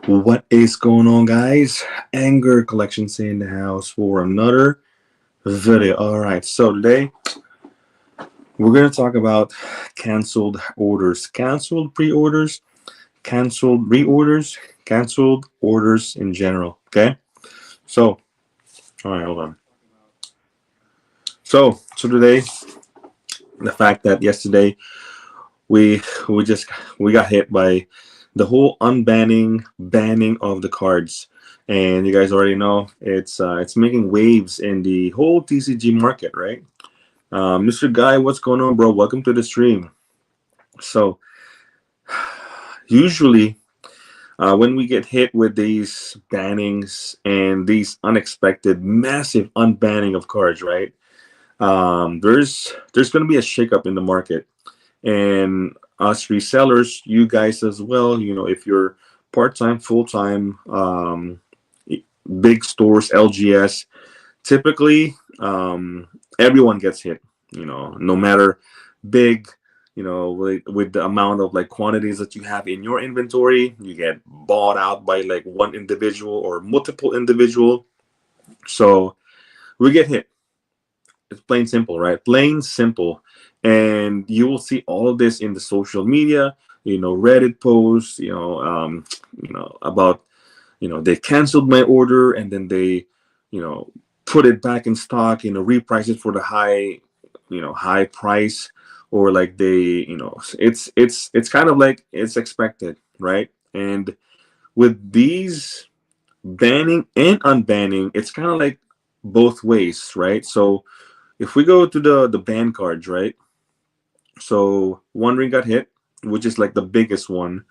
What is going on, guys? Anger Collections in the house for another video. All right, so today we're going to talk about canceled orders, canceled pre-orders, canceled reorders, canceled orders in general. Okay, so all right, hold on. So today, the fact that yesterday we we just we got hit by the whole banning of the cards, and you guys already know it's making waves in the whole TCG market, right? Mr. Guy, what's going on, bro? Welcome to the stream. So usually, when we get hit with these bannings and these unexpected massive unbanning of cards, right? There's going to be a shakeup in the market, and us resellers, you guys as well. You know, if you're part-time, full-time, big stores, LGS, typically everyone gets hit. You know, no matter big, with the amount of like quantities that you have in your inventory, you get bought out by like one individual or multiple individual. So we get hit. It's plain simple, right? Plain simple. And you will see all of this in the social media, Reddit posts, about, they canceled my order and then they, you know, put it back in stock, reprice it for the high price, or like they, it's kind of like it's expected, right? And with these banning and unbanning, it's kind of like both ways, right? So if we go to the ban cards, right? So one ring got hit, which is like the biggest one.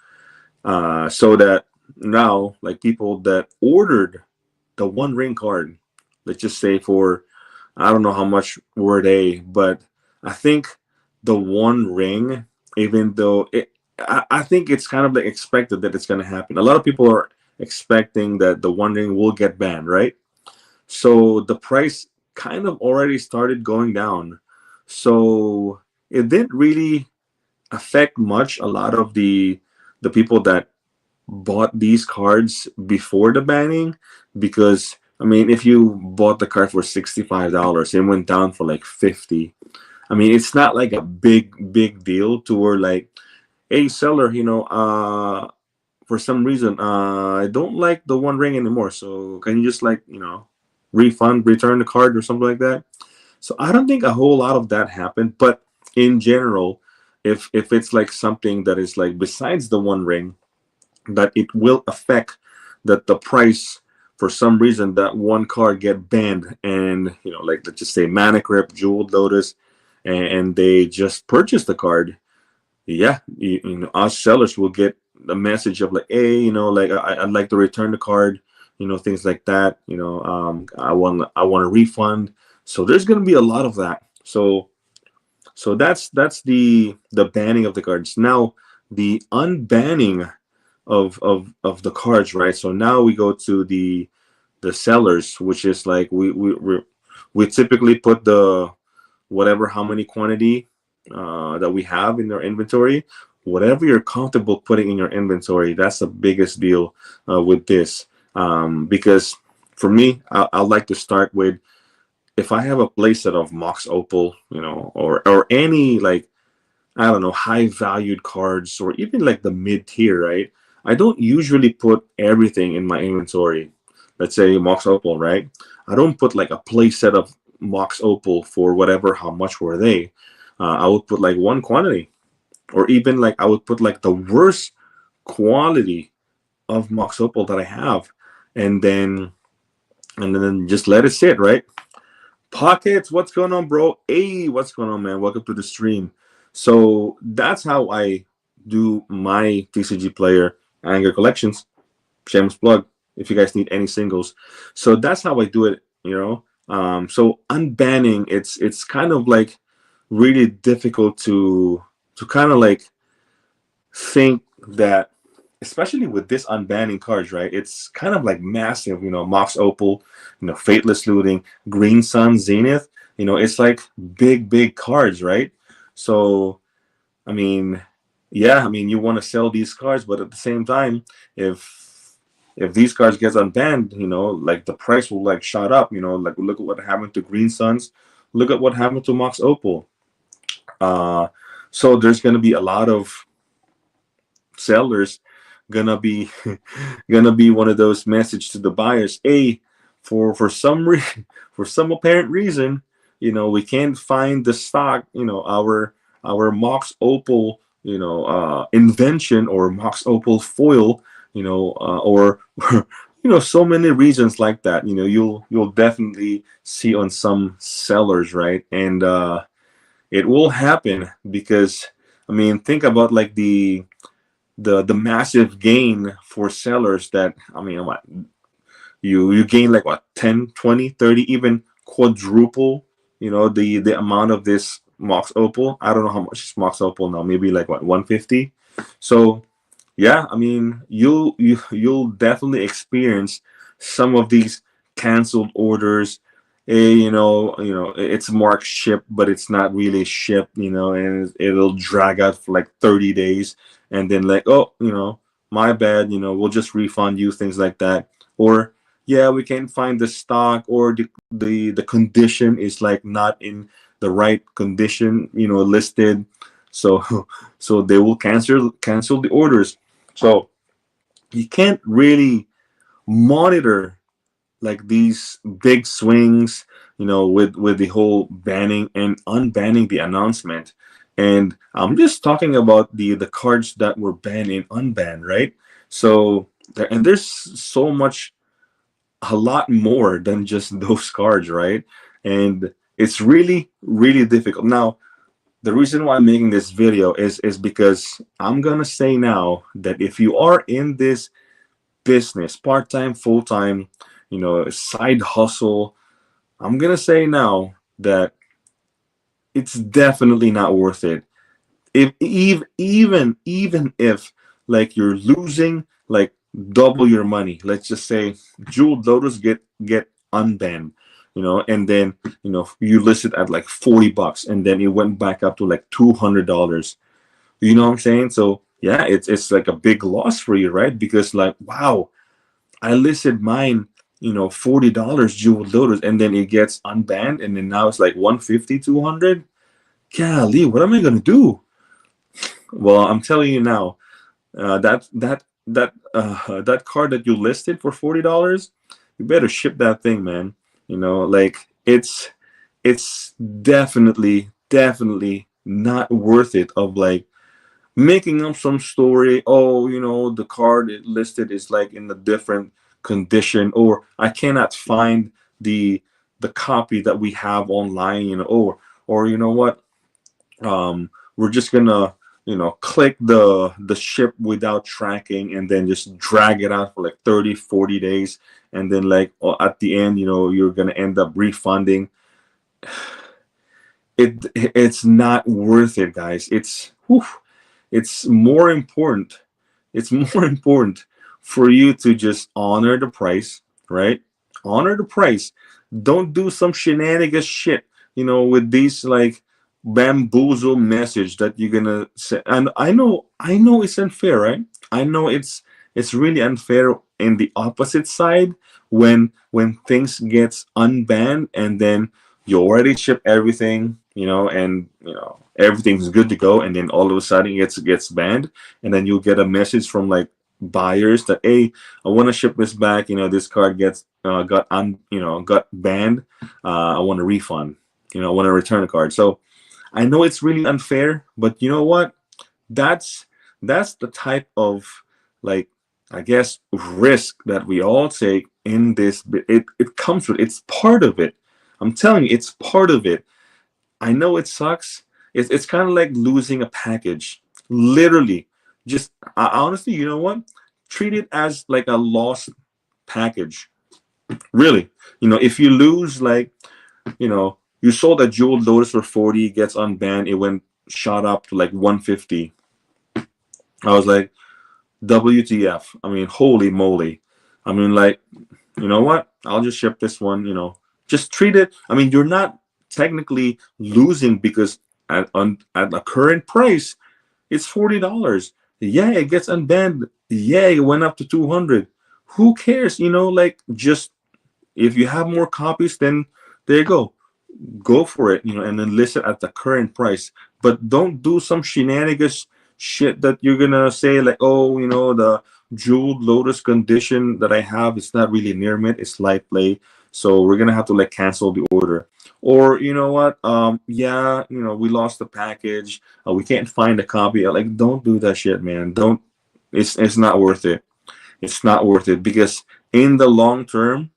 So that now, like people that ordered the one ring card, let's just say for, I don't know how much were they, but I think the one ring, even though I think it's kind of like expected that it's going to happen. A lot of people are expecting that the one ring will get banned, right? So the price kind of already started going down. So it didn't really affect much a lot of the people that bought these cards before the banning, because I mean, if you bought the card for $65, it went down for like 50. I mean, it's not like a big deal to where like, hey seller, for some reason, I don't like the one ring anymore. So can you just like, return the card or something like that? So I don't think a whole lot of that happened. But in general, if it's like something that is like besides the one ring, that it will affect that the price for some reason that one card get banned, and like let's just say Mana Crypt, Jeweled Lotus, and they just purchased the card. Yeah, us sellers will get a message of like, hey, like I'd like to return the card, things like that. I want a refund. So there's gonna be a lot of that. So that's the banning of the cards. Now the unbanning of the cards, right? So now we go to the sellers, which is like we typically put the whatever how many quantity that we have in our inventory, whatever you're comfortable putting in your inventory. That's the biggest deal with this, because for me, I like to start with, if I have a playset of Mox Opal, or any like, I don't know, high valued cards, or even like the mid tier, right? I don't usually put everything in my inventory. Let's say Mox Opal, right? I don't put like a playset of Mox Opal for whatever, how much were they. I would put like one quantity, or even like I would put like the worst quality of Mox Opal that I have, and then just let it sit, right? Pockets, what's going on, bro? Hey, what's going on, man? Welcome to the stream. So that's how I do my TCG player anger collections. Shameless plug. If you guys need any singles, so that's how I do it. So unbanning, it's kind of like really difficult to kind of like think that, especially with this unbanning cards, right? It's kind of like massive, Mox Opal, Fateless Looting, Green Sun, Zenith, it's like big cards, right? So I mean, yeah, I mean, you want to sell these cards, but at the same time, if if these cards gets unbanned, like the price will like shot up. Like look at what happened to Green Suns, look at what happened to Mox Opal. Uh, so there's gonna be a lot of sellers gonna be gonna be one of those message to the buyers. Hey, for some for some apparent reason, we can't find the stock. Our Mox Opal, invention, or Mox Opal foil, or so many reasons like that. You'll definitely see on some sellers, right? And it will happen because, I mean, think about like the massive gain for sellers. That, I mean, what, you gain like what, 10, 20, 30, even quadruple, the amount of this Mox Opal. I don't know how much is Mox Opal now, maybe like what, 150. So yeah, I mean, you'll definitely experience some of these canceled orders. It's marked shipped, but it's not really shipped. And it'll drag out for like 30 days, and then like, oh, my bad. We'll just refund you, things like that. Or yeah, we can't find the stock, or the condition is like not in the right condition, listed. So so they will cancel the orders. So you can't really monitor like these big swings, with the whole banning and unbanning the announcement. And I'm just talking about the cards that were banned and unbanned, right? So and there's so much, a lot more than just those cards, right? And it's really, really difficult. Now, the reason why I'm making this video is because I'm gonna say now that if you are in this business, part-time, full-time, side hustle, I'm gonna say now that it's definitely not worth it. If even if like you're losing like double your money, let's just say Jeweled Lotus get unbanned, and then you list it at like $40, and then it went back up to like $200. You know what I'm saying? So yeah, it's like a big loss for you, right? Because like, wow, I listed mine, $40 Jeweled Lotus, and then it gets unbanned, and then now it's like 150, 200. Golly, what am I gonna do? Well, I'm telling you now, that card that you listed for $40, you better ship that thing, man. Like it's definitely not worth it. Of like making up some story. Oh, the card it listed is like in a different condition, or I cannot find the copy that we have online. Or you know what? We're just gonna click the ship without tracking, and then just drag it out for like 30, 40 days, and then like at the end, you're gonna end up refunding. It's not worth it, guys. It's more important, for you to just honor the price, right? Honor the price. Don't do some shenanigans shit, with these like bamboozle message that you're gonna say. And I know it's unfair, right? I know it's really unfair in the opposite side, when things gets unbanned, and then you already ship everything, and everything's good to go, and then all of a sudden it gets banned, and then you'll get a message from like buyers that, hey, I want to ship this back. This card got banned. I want a refund. I want to return the card. So I know it's really unfair, but you know what? That's the type of, like, I guess, risk that we all take in this. It comes with, it's part of it. I'm telling you, it's part of it. I know it sucks. It's kind of like losing a package. Literally, just honestly, you know what? Treat it as like a lost package. Really, if you lose, like, you sold a Jeweled Lotus for 40, gets unbanned, it went shot up to like 150. I was like, WTF? I mean, holy moly! I mean, like, you know what? I'll just ship this one. Just treat it. I mean, you're not technically losing, because at a current price, it's $40. Yeah, it gets unbanned. Yeah, it went up to 200. who cares? Like, just if you have more copies, then there you go for it, and then list it at the current price. But don't do some shenanigans shit that you're gonna say like, oh, the jeweled lotus condition that I have is not really near mint, it's light play, so we're gonna have to like cancel the order. Or you know what, yeah, we lost the package, we can't find a copy. Like, don't do that shit, man. Don't. It's not worth it. It's not worth it, because in the long term,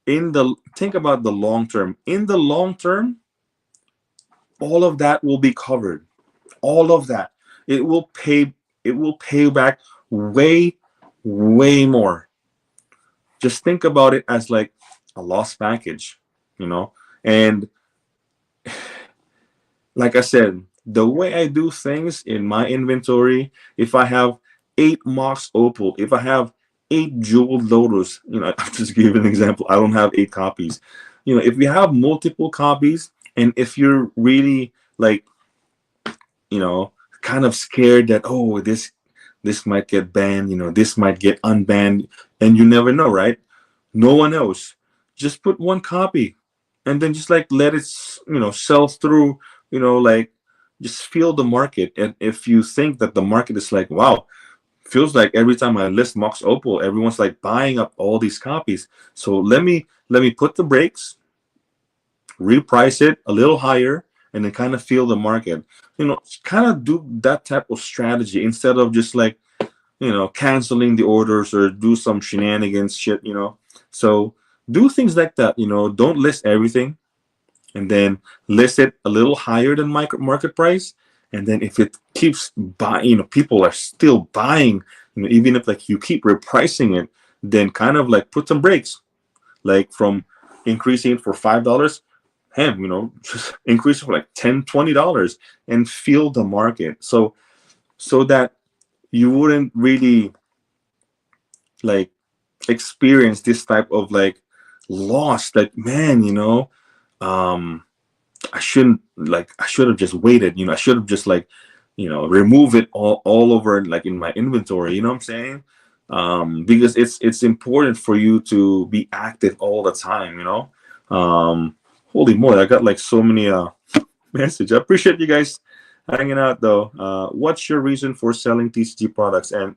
think about the long term. In the long term, all of that will be covered. All of that. It will pay. It will pay back way, way more. Just think about it as like a lost package, you know. And like I said, the way I do things in my inventory, if I have 8 Mox Opal, if I have 8 Jeweled Lotus, I'm just giving an example. I don't have 8 copies. If you have multiple copies, and if you're really like, kind of scared that, oh, this might get banned, this might get unbanned, and you never know, right? No one knows. Just put 1 copy, and then just like let it, sell through. Like, just feel the market. And if you think that the market is like, wow, feels like every time I list Mox Opal, everyone's like buying up all these copies. So let me put the brakes, reprice it a little higher, and then kind of feel the market. Kind of do that type of strategy instead of just like, canceling the orders or do some shenanigans shit. So do things like that. Don't list everything, and then list it a little higher than market price. And then if it keeps buying, people are still buying, even if like you keep repricing it, then kind of like put some brakes, like from increasing it for $5, just increase it for like $10, $20, and feel the market. So that you wouldn't really like experience this type of like loss, like, man, I should have just waited, I should have just like, remove it all over like in my inventory, you know what I'm saying? Because it's important for you to be active all the time, holy moly, I got like so many messages. I appreciate you guys hanging out though. What's your reason for selling TCG products, and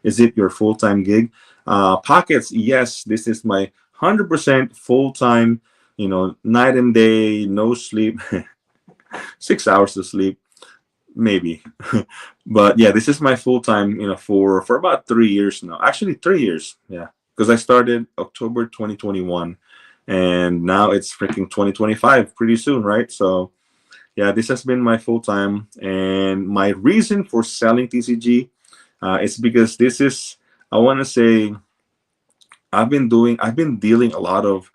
is it your full-time gig? Pockets, yes, this is my 100% full-time, night and day, no sleep, 6 hours of sleep, maybe. But yeah, this is my full-time, for about 3 years now. Actually, 3 years, yeah, because I started October 2021, and now it's freaking 2025 pretty soon, right? So yeah, this has been my full-time, and my reason for selling TCG is because this is, I want to say, I've been dealing a lot of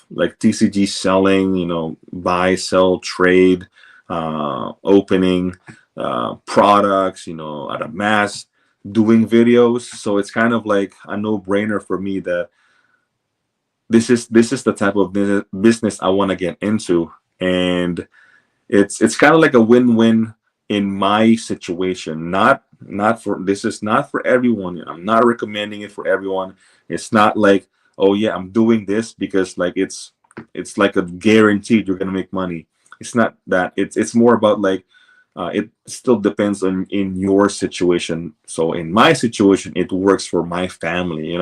like TCG selling, buy, sell, trade, opening products, at a mass, doing videos. So it's kind of like a no-brainer for me that this is the type of business I want to get into. And it's kind of like a win-win in my situation. This is not for everyone. I'm not recommending it for everyone. It's not like, oh yeah, I'm doing this because like it's like a guaranteed you're gonna make money. It's not that. It's more about like, it still depends on in your situation. So in my situation, it works for my family.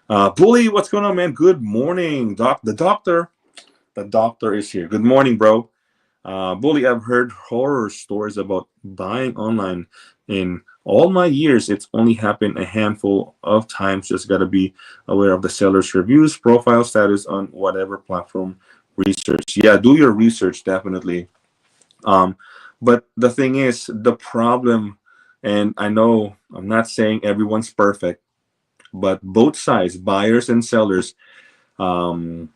Bully, what's going on, man? Good morning, doc. The doctor is here. Good morning, bro. Bully, I've heard horror stories about buying online. In all my years, it's only happened a handful of times. Just got to be aware of the seller's reviews, profile status on whatever platform. Research. Yeah, do your research, definitely. But the thing is, the problem, and I know I'm not saying everyone's perfect, but both sides, buyers and sellers, um,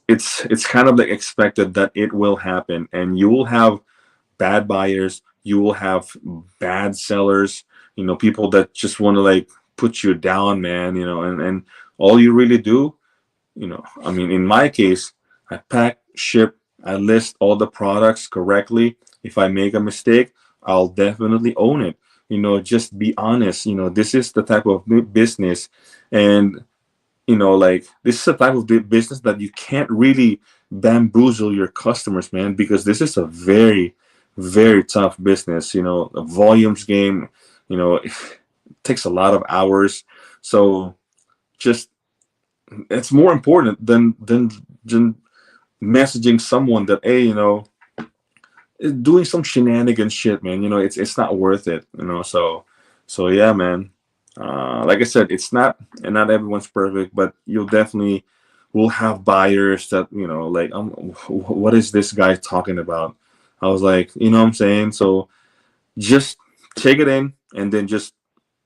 it's kind of like expected that it will happen, and you will have bad buyers, you will have bad sellers, people that just want to like put you down, man, and all you really do, I mean, in my case, I pack, ship, I list all the products correctly. If I make a mistake, I'll definitely own it. just be honest. This is the type of business, and like this is a type of business that you can't really bamboozle your customers, man, because this is a very, very tough business. A volumes game. It takes a lot of hours. So just it's more important than messaging someone that, hey, doing some shenanigan shit, man. It's not worth it. So yeah, man. Like I said, it's not, and not everyone's perfect, but you'll definitely will have buyers that like, what is this guy talking about? I was like, what I'm saying. So just take it in and then just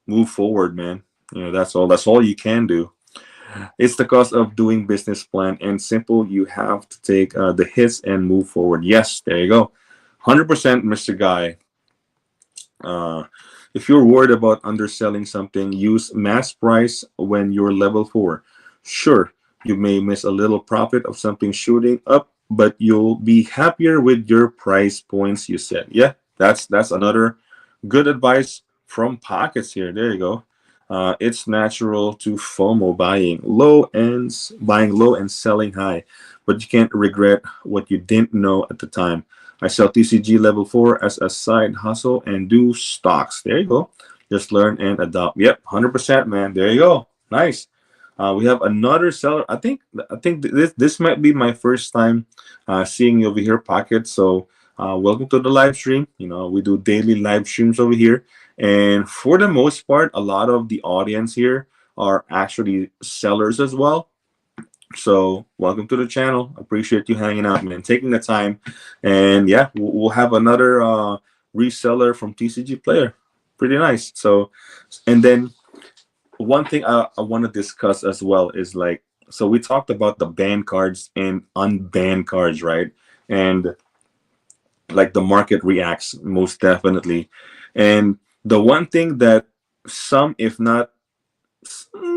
move forward, man. That's all you can do. It's the cost of doing business plan, and simple. You have to take the hits and move forward. Yes, there you go. 100%, Mr. Guy. Uh, if you're worried about underselling something, use mass price when you're level 4. Sure, you may miss a little profit of something shooting up, but you'll be happier with your price points you set. Yeah, that's another good advice from Pockets here. There you go. It's natural to FOMO, buying low and selling high, but you can't regret what you didn't know at the time. I sell TCG level 4 as a side hustle and do stocks. There you go. Just learn and adopt. Yep, 100%, man. There you go. Nice. We have another seller. I think this might be my first time seeing you over here, Pocket. So welcome to the live stream. We do daily live streams over here, and for the most part, a lot of the audience here are actually sellers as well. So welcome to the channel. Appreciate you hanging out, man, taking the time. And yeah, we'll have another reseller from Tcgplayer. Pretty nice. So, and then one thing I want to discuss as well is like, so we talked about the banned cards and unbanned cards, right? And like the market reacts most definitely. And the one thing that some, if not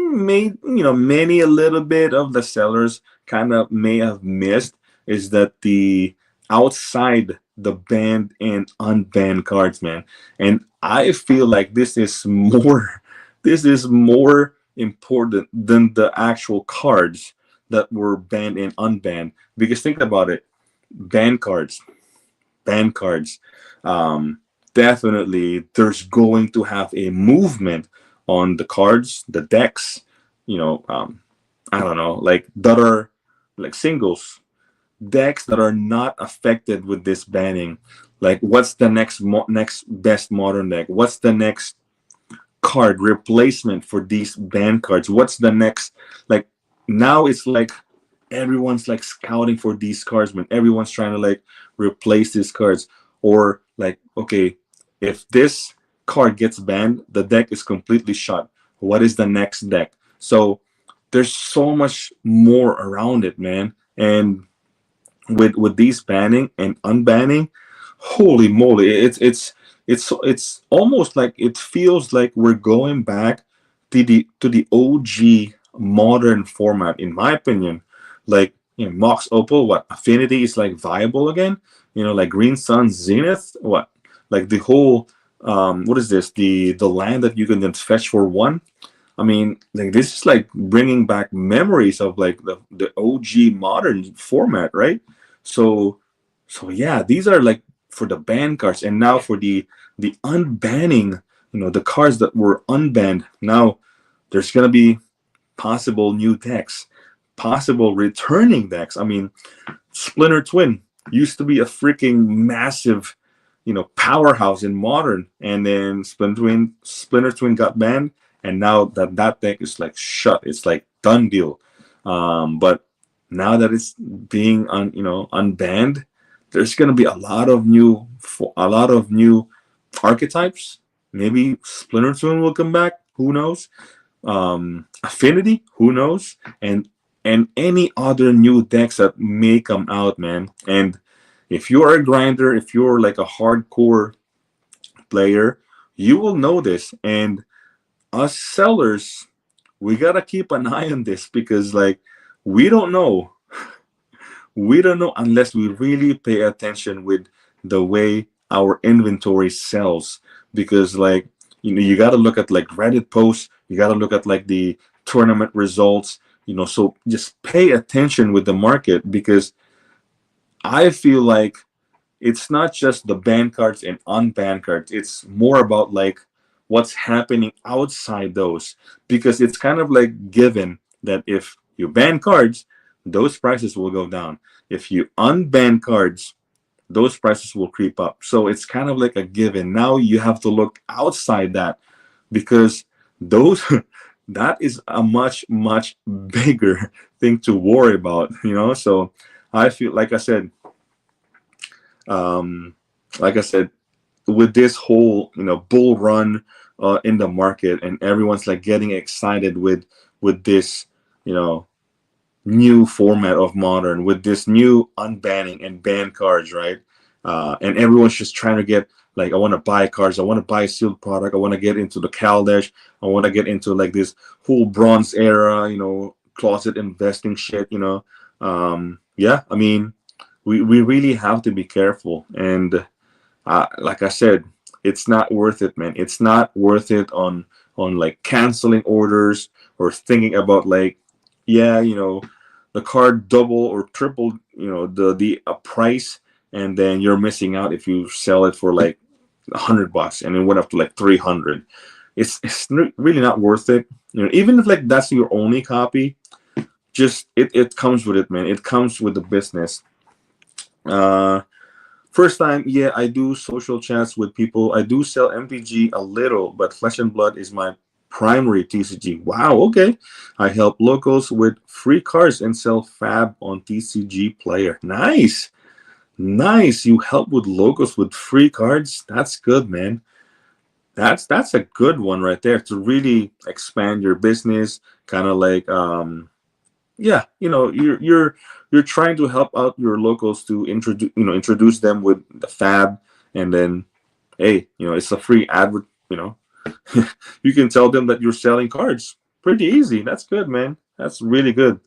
made many a little bit of the sellers kind of may have missed is that the outside the banned and unbanned cards, man. And I feel like this is more important than the actual cards that were banned and unbanned, because think about it. banned cards banned cards, um, definitely there's going to have a movement on the cards, the decks, I don't know, like that are like singles, decks that are not affected with this banning. Like, what's the next best modern deck? What's the next card replacement for these banned cards? What's the next, like, now it's like everyone's like scouting for these cards, man. Everyone's trying to like replace these cards, or like, okay, if this card gets banned, the deck is completely shot. What is the next deck? So there's so much more around it, man. And with these banning and unbanning, holy moly, it's almost like it feels like we're going back to the OG modern format, in my opinion. Like, Mox Opal, what, Affinity is like viable again. Like Green Sun Zenith, what, like the whole what is this, the land that you can then fetch for one. I mean, like, this is like bringing back memories of like the OG modern format, right? So, yeah, these are like for the banned cards, and now for the unbanning, the cards that were unbanned. Now there's gonna be possible new decks, possible returning decks. I mean, Splinter Twin used to be a freaking massive, powerhouse in modern, and then Splinter Twin got banned, and now that deck is like shut. It's like done deal. But now that it's being unbanned, there's gonna be a lot of new archetypes. Maybe Splinter Twin will come back. Who knows? Affinity, who knows? And any other new decks that may come out, man. And if you're a grinder, if you're like a hardcore player, you will know this. And us sellers, we gotta keep an eye on this, because like, we don't know. We don't know unless we really pay attention with the way our inventory sells. Because like, You got to look at like Reddit posts, you got to look at like the tournament results, so just pay attention with the market, because I feel like it's not just the banned cards and unbanned cards. It's more about like what's happening outside those, because it's kind of like given that if you ban cards, those prices will go down. If you unban cards, those prices will creep up. So it's kind of like a given. Now you have to look outside that, because those that is a much bigger thing to worry about. So I feel um, like I said, with this whole bull run in the market, and everyone's like getting excited with this you know new format of modern, with this new unbanning and ban cards, right? And everyone's just trying to get like, I want to buy cards, I want to buy sealed product, I want to get into the Caldesh, I want to get into like this whole bronze era, closet investing shit. Yeah, I mean, we really have to be careful. And like I said, it's not worth it, man. It's not worth it on like canceling orders, or thinking about like, yeah, the card double or triple, the price, and then you're missing out if you sell it for like $100 and it went up to like 300. It's really not worth it. Even if like that's your only copy, just it comes with it, man. It comes with the business. Uh, First time, yeah, I do social chats with people. I do sell MPG a little, but Flesh and Blood is my primary TCG. Wow, okay. I help locals with free cards and sell fab on TCG Player. Nice. Nice. You help with locals with free cards. That's good, man. That's a good one right there, to really expand your business, kind of like yeah, you're trying to help out your locals to introduce them with the fab. And then, hey, it's a free advert. You can tell them that you're selling cards. Pretty easy. That's good, man. That's really good.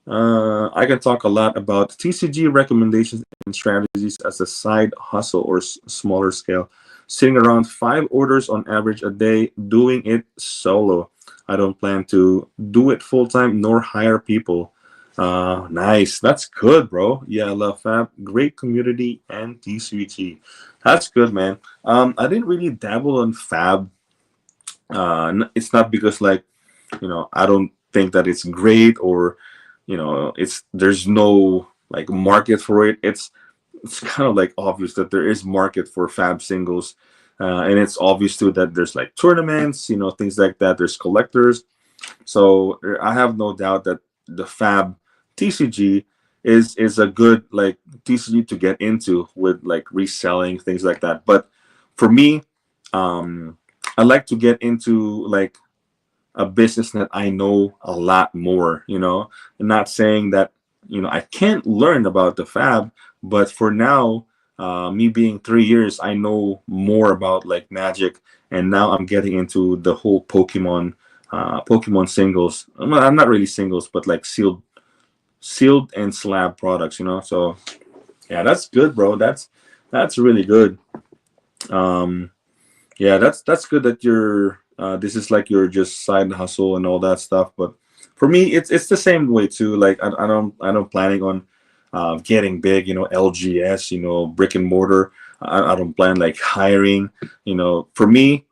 I can talk a lot about TCG recommendations and strategies as a side hustle or smaller scale. Sitting around 5 orders on average a day, doing it solo. I don't plan to do it full time nor hire people. Nice. That's good, bro. Yeah, I love Fab. Great community and TCG. That's good, man. I didn't really dabble on Fab. It's not because like, I don't think that it's great, or there's no like market for it. It's kind of like obvious that there is market for fab singles, and it's obvious too that there's like tournaments, things like that. There's collectors. So I have no doubt that the fab TCG is a good like TCG to get into, with like reselling, things like that. But for me, I like to get into like a business that I know a lot more. I'm not saying that I can't learn about the fab, but for now, me being 3 years, I know more about like Magic, and now I'm getting into the whole Pokemon singles. I'm not really singles, but like sealed and slab products. So yeah, that's good, bro. That's really good. Um, yeah, that's good that you're this is like your just side hustle and all that stuff. But for me, it's the same way too. Like I don't planning on getting big, LGS, brick and mortar. I don't plan like hiring. For me,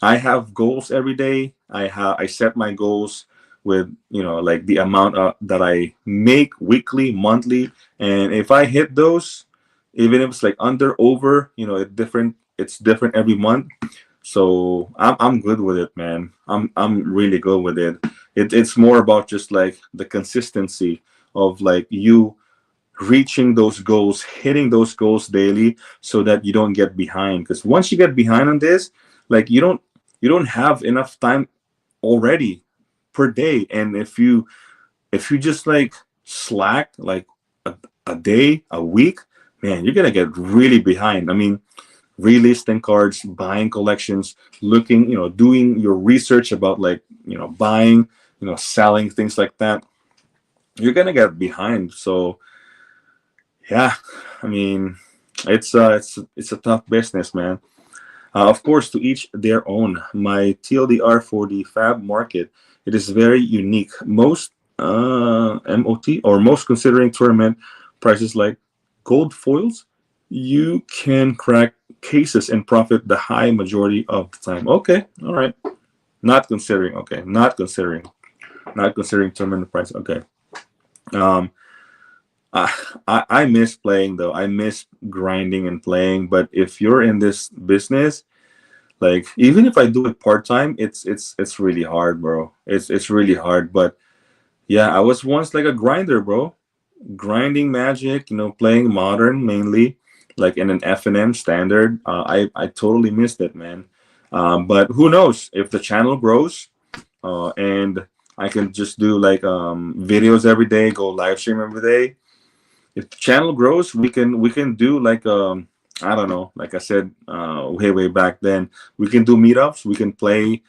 I have goals every day. I set my goals with like the amount that I make weekly, monthly, and if I hit those, even if it's like under over, it's different every month. So I'm good with it, man. I'm really good with it. It's more about just like the consistency of like you reaching those goals, hitting those goals daily, so that you don't get behind. Because once you get behind on this, like you don't have enough time already per day. And if you just like slack like a day, a week, man, you're gonna get really behind. I mean, relisting cards, buying collections, looking, doing your research about like, buying, selling, things like that. You're gonna get behind. So yeah, I mean, it's a tough business, man. Of course, to each their own. My TLDR for the fab market, it is very unique. Most MOT or most considering tournament prices like gold foils, you can crack cases and profit the high majority of the time. Okay, all right. Not considering. Okay, not considering. Not considering tournament price. Okay. Um, I miss playing though. I miss grinding and playing. But if you're in this business, like even if I do it part time, it's really hard, bro. It's really hard. But yeah, I was once like a grinder, bro. Grinding Magic, playing Modern mainly, like in an FNM standard. I totally missed it, man. But who knows if the channel grows, and I can just do like videos every day, go live stream every day. If the channel grows, we can do like I don't know, like I said way back then, we can do meetups, we can play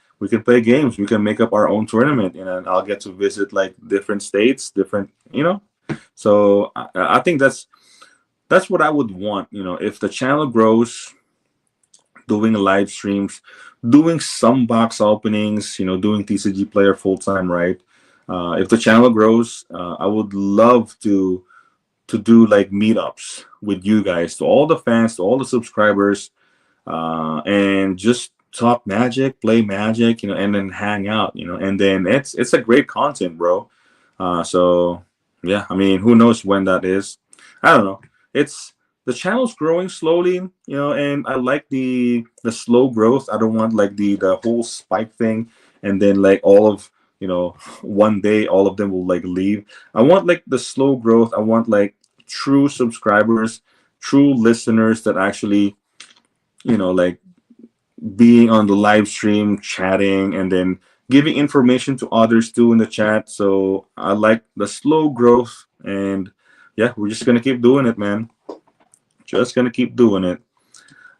games, we can make up our own tournament, and I'll get to visit like different states, different, so I think that's what I would want, if the channel grows, doing live streams, doing some box openings, doing Tcgplayer full time, right? If the channel grows, I would love to do like meetups with you guys, to all the fans, to all the subscribers, and just talk Magic, play Magic, and then hang out, and then it's a great content, bro. So yeah, I mean, who knows when that is? I don't know. It's the channel's growing slowly, and I like the slow growth. I don't want like the whole spike thing, and then like all of one day all of them will like leave. I want like the slow growth. I want like true subscribers, true listeners that actually, like being on the live stream, chatting, and then giving information to others too in the chat. So I like the slow growth, and yeah, we're just gonna keep doing it, man. Just gonna keep doing it.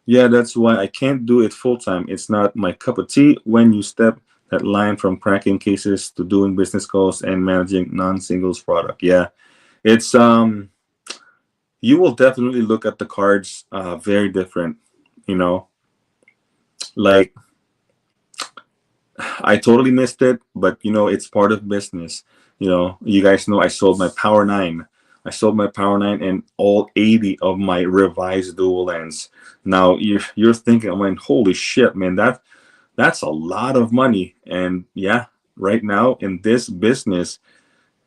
Yeah, that's why I can't do it full time. It's not my cup of tea when you step that line from cracking cases to doing business calls and managing non-singles product. Yeah, it's you will definitely look at the cards very different. You know, like I totally missed it, but it's part of business. You guys know I sold my Power 9. I sold my Power 9 and all 80 of my revised dual lands. Now you're thinking, I mean, holy shit, man, that's a lot of money. And yeah, right now in this business,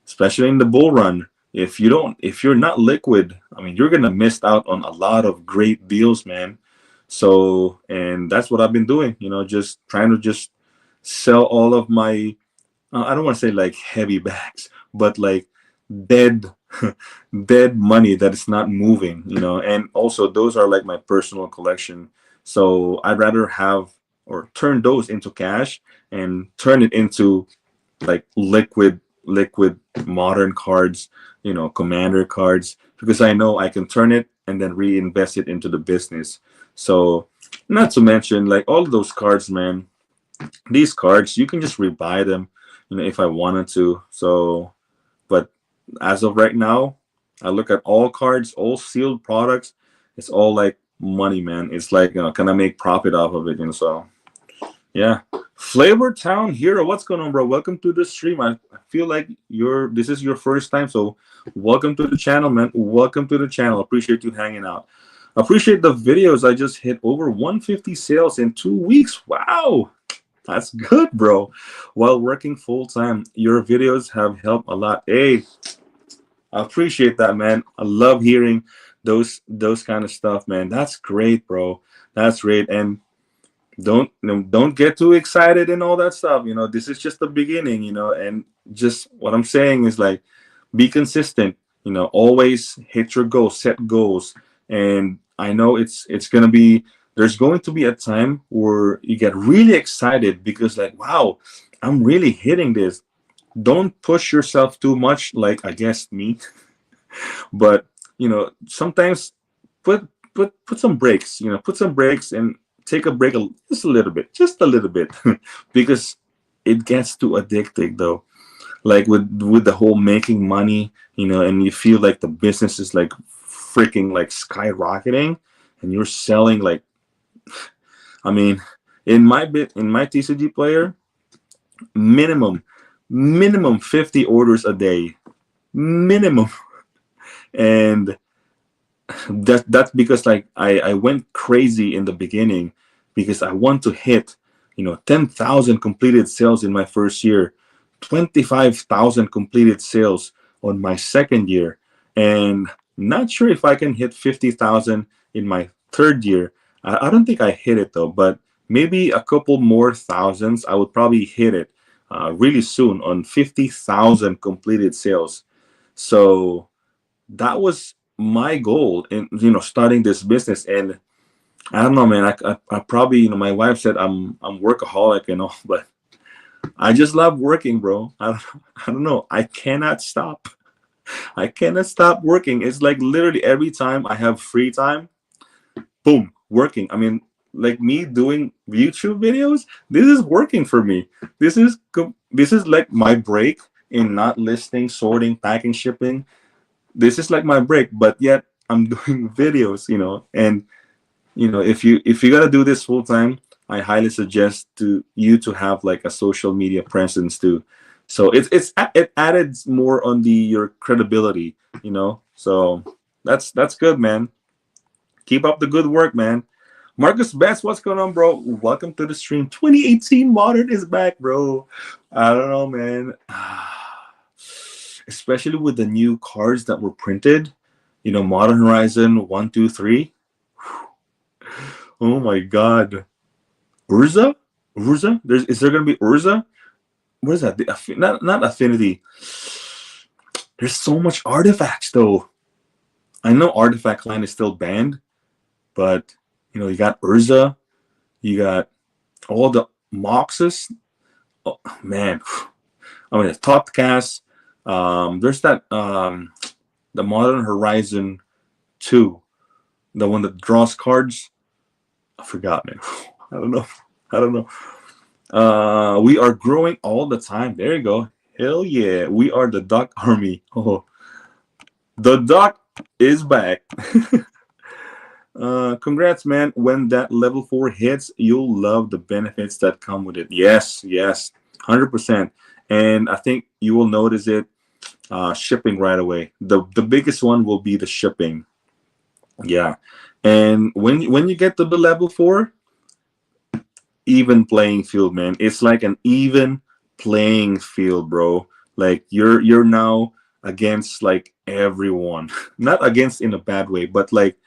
especially in the bull run, if you're not liquid, I mean, you're gonna miss out on a lot of great deals, man. So, and that's what I've been doing, just trying to just sell all of my, I don't want to say like heavy bags, but like dead dead money that is not moving, and also those are like my personal collection. So I'd rather have or turn those into cash and turn it into like liquid modern cards, commander cards, because I know I can turn it and then reinvest it into the business. So not to mention like all of those cards, man, these cards you can just rebuy them, if I wanted to. So but as of right now, I look at all cards, all sealed products, it's all like money, man. It's like, can I make profit off of it, so yeah. Flavor Town Hero, what's going on, bro? Welcome to the stream. I feel like this is your first time, so welcome to the channel, man. Welcome to the channel. Appreciate you hanging out. Appreciate the videos. I just hit over 150 sales in 2 weeks. Wow, that's good, bro. While working full time, your videos have helped a lot. Hey, I appreciate that, man. I love hearing those kind of stuff, man. That's great, bro. That's great. And don't get too excited and all that stuff. This is just the beginning. And just what I'm saying is like, be consistent. Always hit your goals, set goals. And I know it's gonna be. There's going to be a time where you get really excited because like, wow, I'm really hitting this. Don't push yourself too much, like I guess me. But sometimes put some breaks. Put some breaks and take a break just a little bit, because it gets too addicting though. Like with the whole making money, and you feel like the business is like freaking like skyrocketing, and you're selling like I mean, in my TCG player, minimum minimum 50 orders a day, minimum. And that's because like I went crazy in the beginning because I want to hit 10,000 completed sales in my first year, 25,000 completed sales on my second year, and not sure if I can hit 50,000 in my third year. I don't think I hit it though, but maybe a couple more thousands. I would probably hit it really soon on 50,000 completed sales. So that was my goal in starting this business. And I don't know, man, I probably, my wife said I'm workaholic and all, but I just love working, bro. I don't know, I cannot stop working. It's like literally every time I have free time, boom, working. I mean, like me doing YouTube videos, this is working for me. This is like my break in not listing, sorting, packing, shipping. This is like my break, but yet I'm doing videos, and if you gotta do this full time, I highly suggest to you to have like a social media presence too. So it added more on your credibility, so that's good, man. Keep up the good work, man. Marcus Best, what's going on, bro? Welcome to the stream. 2018 Modern is back, bro. I don't know, man. Especially with the new cards that were printed, Modern Horizon 1, 2, 3. Oh my God. Urza? Urza? Is there gonna be Urza? What is that? Not Affinity. There's so much artifacts though. I know Artifact Line is still banned, but you got Urza, you got all the Moxes. Oh man. I mean, Topcast. There's that the Modern Horizon 2, the one that draws cards. I forgot, man. I don't know. I don't know. We are growing all the time. There you go. Hell yeah. We are the Duck Army. Oh, the Duck is back. Congrats, man. When that level 4 hits, you'll love the benefits that come with it. Yes, 100%. And I think you will notice it shipping right away. The biggest one will be the shipping. Yeah. And when you get to the level 4, even playing field, man. It's like an even playing field, bro. Like you're now against like everyone. Not against in a bad way, but like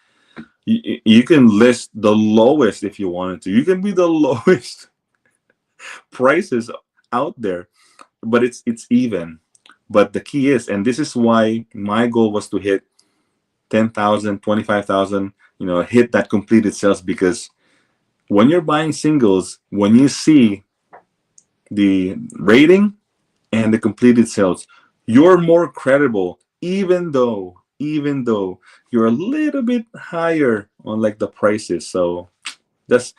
you can list the lowest if you wanted to. You can be the lowest prices out there, but it's even. But the key is, and this is why my goal was to hit 10,000, 25,000, hit that completed sales, because when you're buying singles, when you see the rating and the completed sales, you're more credible, even though you're a little bit higher on like the prices. So that's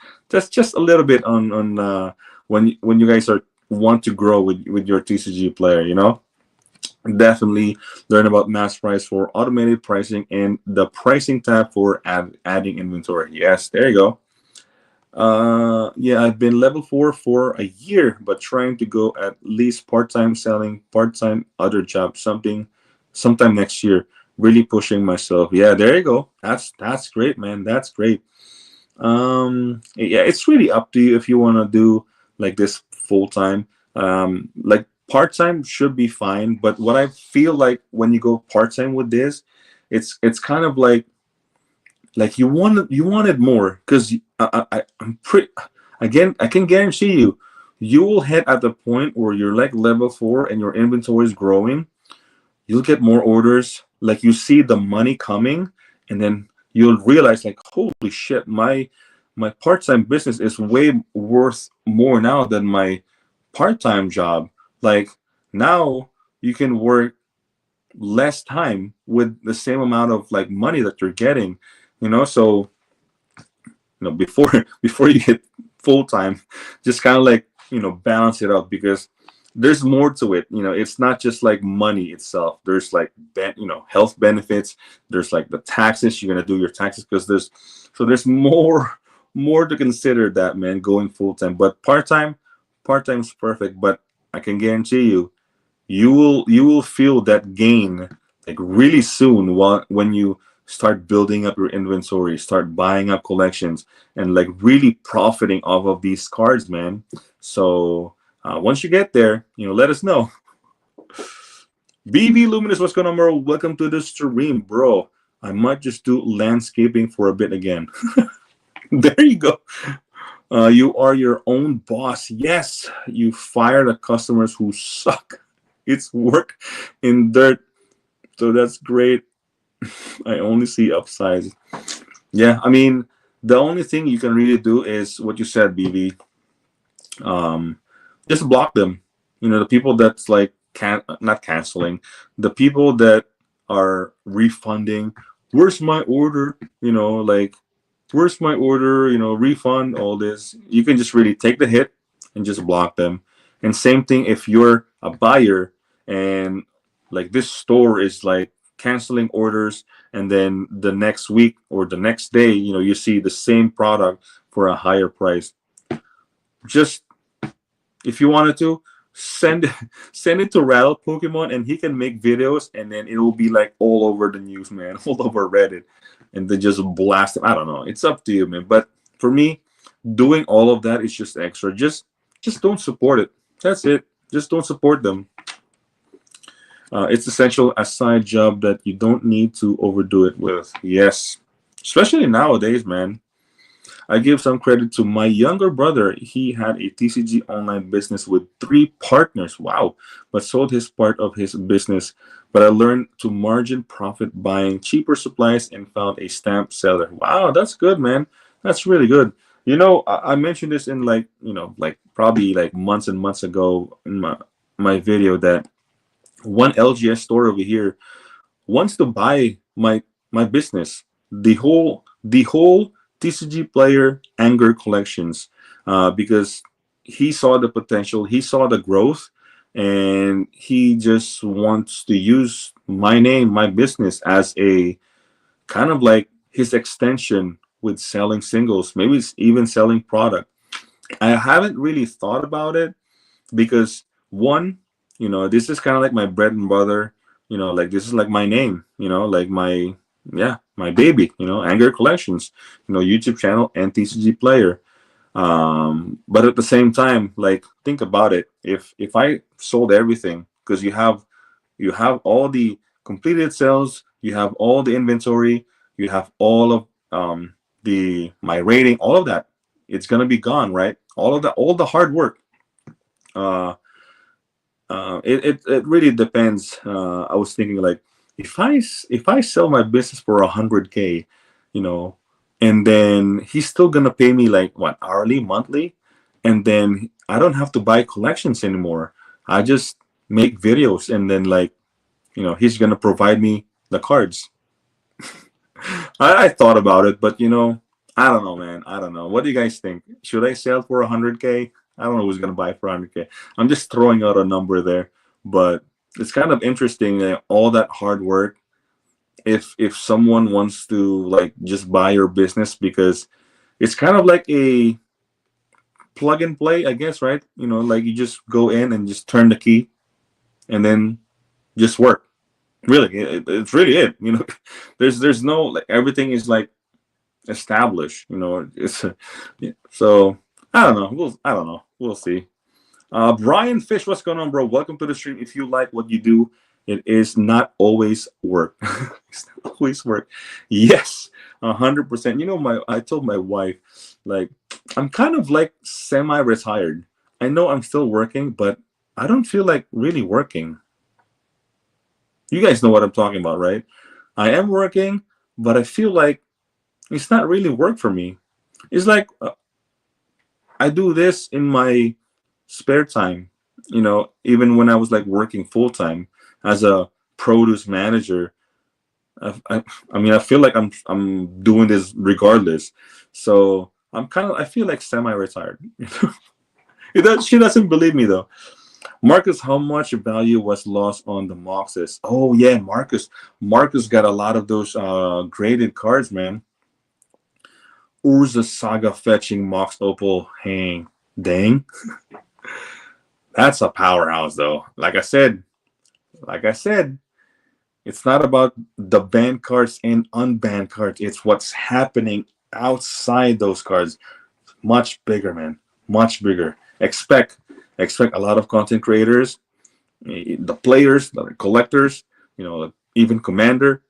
just a little bit on when you guys want to grow with your TCG player, definitely learn about mass price for automated pricing and the pricing tab for adding inventory. Yes, there you go. Yeah, I've been level 4 for a year, but trying to go at least part-time, selling part-time other job sometime next year. Really pushing myself. Yeah, there you go. That's great, man. That's great. Yeah, it's really up to you if you want to do like this full-time. Like part-time should be fine, but what I feel like when you go part-time with this, it's kind of like you wanted more, because I'm pretty, again, I can guarantee you will hit at the point where you're like level 4 and your inventory is growing. You'll get more orders, like you see the money coming, and then you'll realize like, holy shit, my part-time business is way worth more now than my part-time job. Like now you can work less time with the same amount of like money that you're getting, so before before you hit full time, just kind of like balance it out, because there's more to it. It's not just like money itself. There's like health benefits. There's like the taxes. You're gonna do your taxes because there's more more to consider that, man, going full time. But part time's perfect. But I can guarantee you, you will feel that gain like really soon when you start building up your inventory, start buying up collections, and like really profiting off of these cards, man. So once you get there, let us know. BV Luminous, what's going on, bro? Welcome to the stream, bro. I might just do landscaping for a bit again. There you go. You are your own boss. Yes, you fire the customers who suck. It's work in dirt. So that's great. I only see upsides. Yeah, I mean, the only thing you can really do is what you said, BV. Just block them. The people that's like not canceling, the people that are refunding. Where's my order? Like, where's my order? Refund all this. You can just really take the hit and just block them. And same thing if you're a buyer and like this store is like canceling orders, and then the next week or the next day, you see the same product for a higher price. Just if you wanted to send it to Rattle Pokemon, and he can make videos, and then it will be like all over the news, man, all over Reddit, and then just blast them. I don't know. It's up to you, man. But for me, doing all of that is just extra. Just don't support it. That's it. Just don't support them. It's essential a side job that you don't need to overdo it with. Yes, especially nowadays, man. I give some credit to my younger brother. He had a TCG online business with 3 partners. Wow. But sold his part of his business. But I learned to margin profit buying cheaper supplies and found a stamp seller. Wow, that's good, man. That's really good. I mentioned this in like probably like months and months ago in my video that one LGS store over here wants to buy my business. The whole Tcgplayer anger collections, because he saw the potential, he saw the growth, and he just wants to use my name, my business, as a kind of like his extension with selling singles, maybe it's even selling product. I haven't really thought about it because one, this is kind of like my bread and butter, like this is like my name, like my baby, Anger Collections, YouTube channel and Tcgplayer. But at the same time, like, think about it. If I sold everything, because you have all the completed sales, you have all the inventory, you have all of my rating, all of that, it's gonna be gone, right? All the hard work. It really depends. I was thinking like, if I sell my business for 100K, and then he's still gonna pay me like what, hourly, monthly, and then I don't have to buy collections anymore. I just make videos, and then like, he's gonna provide me the cards. I thought about it, but I don't know, man. I don't know. What do you guys think? Should I sell for 100K? I don't know who's gonna buy for 100K. I'm just throwing out a number there, but it's kind of interesting, all that hard work. If someone wants to like just buy your business, because it's kind of like a plug and play, I guess, right? Like you just go in and just turn the key, and then just work. Really, it's really it. There's no, like, everything is like established. It's yeah. So I don't know. I don't know. We'll see. Brian Fish, what's going on, bro? Welcome to the stream. If you like what you do, it is not always work. It's not always work. Yes, 100%. I told my wife, like, I'm kind of like semi-retired. I know I'm still working, but I don't feel like really working. You guys know what I'm talking about, right? I am working, but I feel like it's not really work for me. It's like I do this in my spare time, even when I was like working full time as a produce manager. I mean, I feel like I'm doing this regardless. So I feel like semi-retired. She doesn't believe me though. Marcus, how much value was lost on the Moxes? Oh yeah, Marcus got a lot of those graded cards, man. Urza Saga fetching Mox Opal hang. Dang. That's a powerhouse though. Like I said, it's not about the banned cards and unbanned cards. It's what's happening outside those cards. Much bigger, man. Much bigger. Expect a lot of content creators, the players, the collectors, even Commander.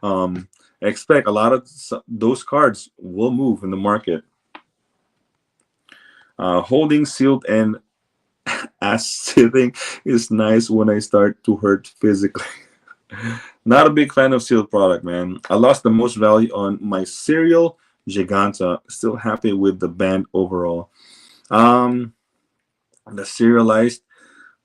Um, expect a lot of those cards will move in the market. Holding sealed and ass sitting is nice when I start to hurt physically. Not a big fan of sealed product, man. I lost the most value on my cereal Giganta. Still happy with the band overall. Um, the serialized,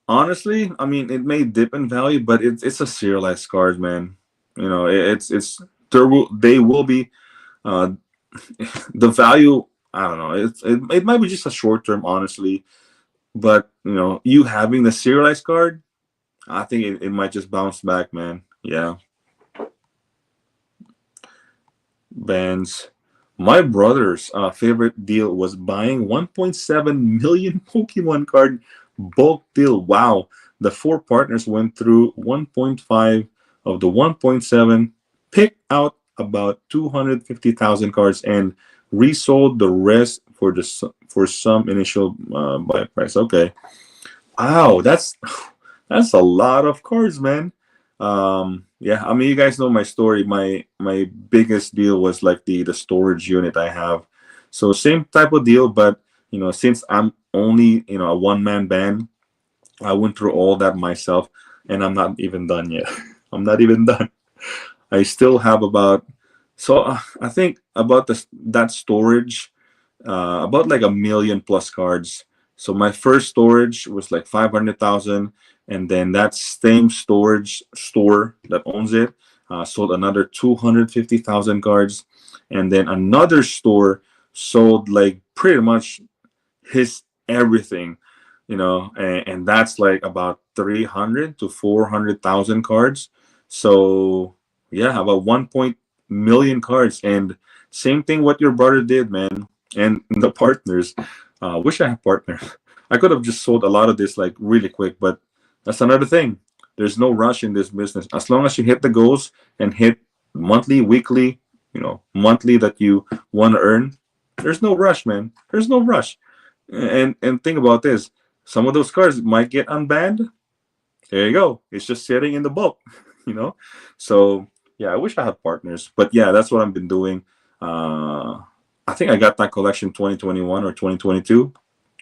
honestly, I mean, it may dip in value, but it's a serialized card, man. It's they will be uh the value. I don't know. It might be just a short term, honestly, but you having the serialized card, I think it might just bounce back, man. Yeah. Bands. My brother's favorite deal was buying 1.7 million Pokemon card bulk deal. Wow. The four partners went through 1.5 of the 1.7, picked out about 250,000 cards, and resold the rest for some initial buy price. Okay. Wow, that's a lot of cards, man. Yeah, I mean, you guys know my story. My biggest deal was like the storage unit I have. So same type of deal, but since I'm only a one man band, I went through all that myself, and I'm not even done yet. I'm not even done. I still have about I think about that storage, about like a million plus cards. So my first storage was like 500,000, and then that same storage store that owns it sold another 250,000 cards, and then another store sold like pretty much his everything, and that's like about 300 to 400,000 cards. So yeah, about 1 million cards, and same thing what your brother did, man. And the partners, wish I had partners. I could have just sold a lot of this like really quick, but that's another thing. There's no rush in this business. As long as you hit the goals and hit monthly, weekly, monthly that you want to earn, there's no rush, man. There's no rush. And think about this. Some of those cards might get unbanned. There you go. It's just sitting in the bulk, you know. So yeah, I wish I had partners, but yeah, that's what I've been doing. I think I got that collection 2021 or 2022,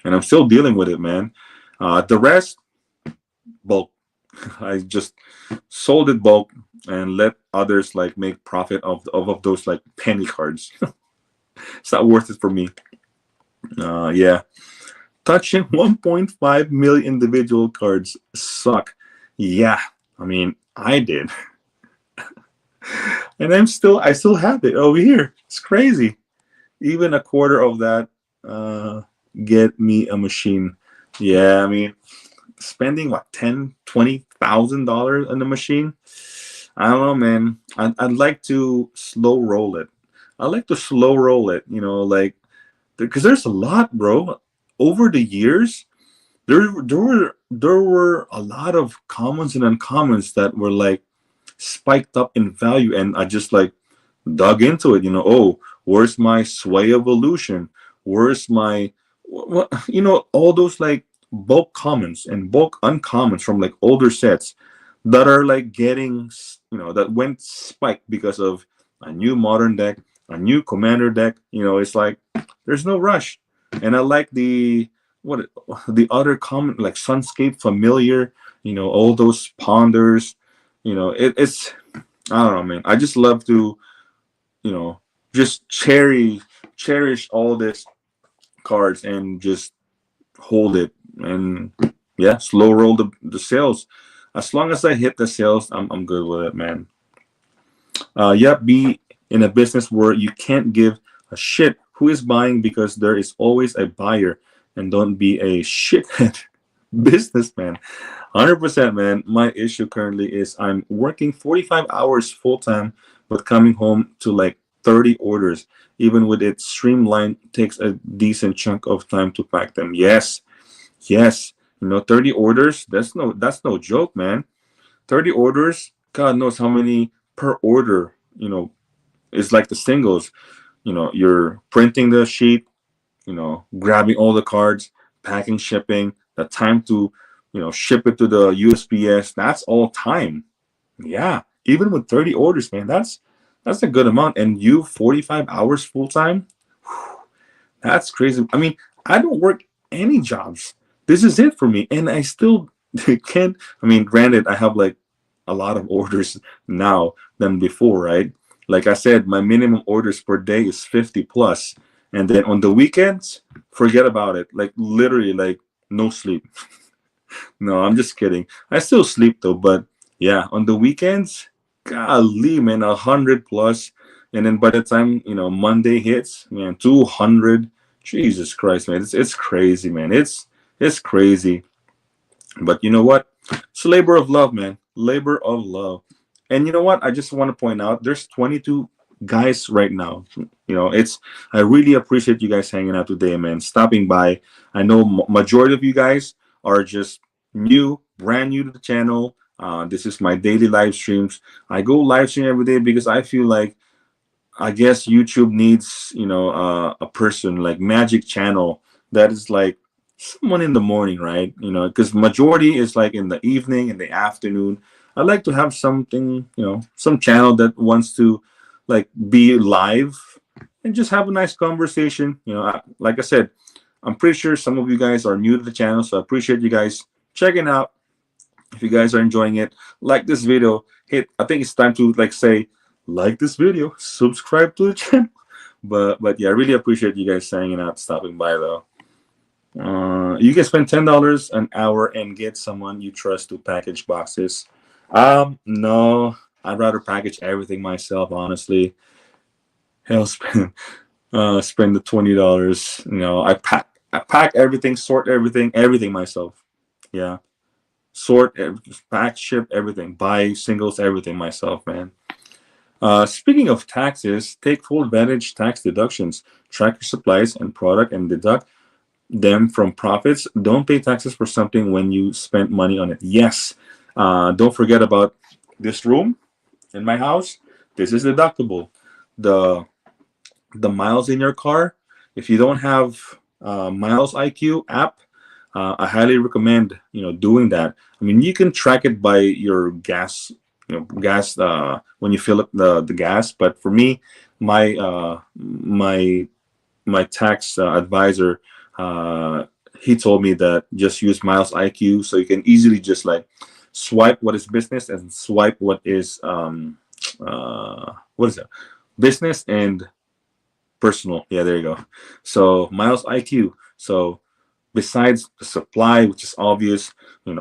and I'm still dealing with it, man. The rest bulk. I just sold it bulk and let others like make profit of those like penny cards. It's not worth it for me. Yeah. Touching 1.5 million individual cards suck. Yeah, I mean, I did. And I still have it over here. It's crazy. Even a quarter of that get me a machine. Yeah, I mean, spending what, $10,000-$20,000 on the machine. I don't know, man. I'd like to slow roll it. I like to slow roll it, like, because there's a lot, bro. Over the years, there were a lot of commons and uncommons that were like spiked up in value, and I just like dug into it. Oh, where's my Sway Evolution? Where's my what? All those like bulk commons and bulk uncommons from like older sets that are like getting that went spiked because of a new modern deck, a new commander deck. It's like there's no rush, and I like the other common like Sunscape Familiar. All those ponders. It's I don't know, man. I just love to just cherish all this cards and just hold it, and yeah, slow roll the sales. As long as I hit the sales, I'm good with it, man. Yeah, be in a business where you can't give a shit who is buying because there is always a buyer, and don't be a shithead businessman. 100%, man. My issue currently is I'm working 45 hours full time, but coming home to like 30 orders. Even with it streamlined, takes a decent chunk of time to pack them. Yes, yes. 30 orders, that's no joke, man. 30 orders, God knows how many per order, it's like the singles. You're printing the sheet, grabbing all the cards, packing, shipping, the time to, ship it to the USPS. That's all time. Yeah, even with 30 orders, man, that's a good amount. And you 45 hours full time, that's crazy. I mean, I don't work any jobs. This is it for me, and I still can't. I mean, granted, I have like a lot of orders now than before, right? Like I said, my minimum orders per day is 50 plus, and then on the weekends, forget about it. Like literally, like no sleep. No, I'm just kidding. I still sleep though, but yeah, on the weekends, golly, man, 100 plus, and then by the time Monday hits, man, 200. Jesus Christ, man, it's crazy, man. It's crazy. But you know what? It's a labor of love, man. Labor of love. And you know what? I just want to point out there's 22 guys right now. I really appreciate you guys hanging out today, man. Stopping by. I know majority of you guys are just new, brand new to the channel. This is my daily live streams. I go live stream every day because I feel like I guess YouTube needs, a person like Magic Channel that is like someone in the morning, right? Because majority is like in the evening, in the afternoon. I like to have something, some channel that wants to like be live and just have a nice conversation. Like I said, I'm pretty sure some of you guys are new to the channel, so I appreciate you guys checking out. If you guys are enjoying it, like this video, I think it's time to like this video, subscribe to the channel. But yeah, I really appreciate you guys hanging out, stopping by though. You can spend $10 an hour and get someone you trust to package boxes. No, I'd rather package everything myself, honestly. Hell, spend the $20. I pack everything, sort everything myself. Yeah, sort, pack, ship everything, buy singles, everything myself, man. Speaking of taxes, take full advantage tax deductions. Track your supplies and product and deduct them from profits. Don't pay taxes for something when you spent money on it. Yes. Don't forget about this room in my house. This is deductible. The miles in your car. If you don't have Miles IQ app, I highly recommend doing that. I mean, you can track it by your gas, when you fill up the gas. But for me, my tax advisor, he told me that just use Miles IQ, so you can easily just like swipe what is business and swipe what is what is it, business and personal. Yeah, there you go. So Miles IQ. So besides the supply, which is obvious,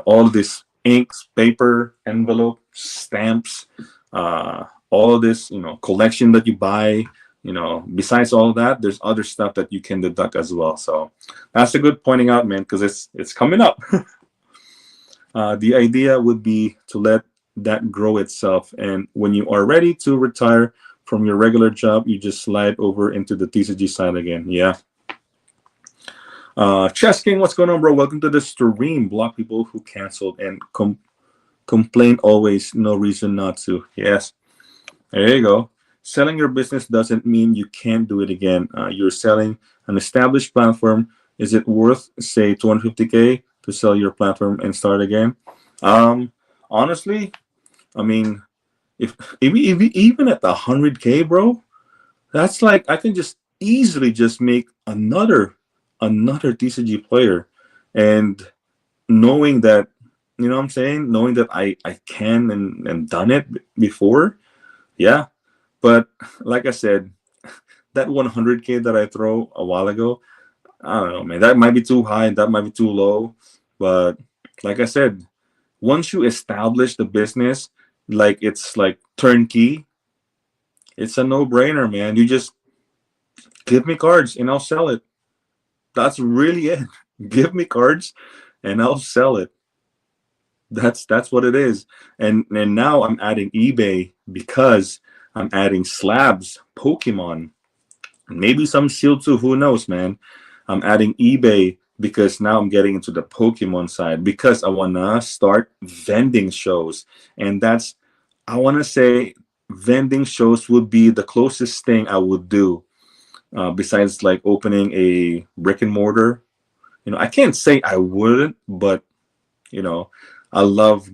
all of this inks, paper, envelope, stamps, all of this, collection that you buy, besides all of that, there's other stuff that you can deduct as well. So that's a good pointing out, man, because it's coming up. The idea would be to let that grow itself. And when you are ready to retire from your regular job, you just slide over into the TCG side again. Yeah. Chess King, what's going on, bro? Welcome to the stream. Block people who canceled and complain always. No reason not to. Yes. There you go. Selling your business doesn't mean you can't do it again. You're selling an established platform. Is it worth, say, 250K to sell your platform and start again? Honestly, I mean, if even at the 100K, bro, that's like I can just easily just make another TCG player, and knowing that, what I'm saying, knowing that I can and done it before, yeah. But like I said, that 100K that I throw a while ago, I don't know, man. That might be too high, that might be too low. But like I said, once you establish the business, like it's like turnkey, it's a no-brainer, man. You just give me cards and I'll sell it. That's really it. Give me cards and I'll sell it. That's what it is. And now I'm adding eBay because I'm adding slabs, Pokemon, maybe some sealed too. Who knows, man? I'm adding eBay because now I'm getting into the Pokemon side because I wanna start vending shows, and that's I wanna say vending shows would be the closest thing I would do besides like opening a brick and mortar. I can't say I wouldn't, but you know, I love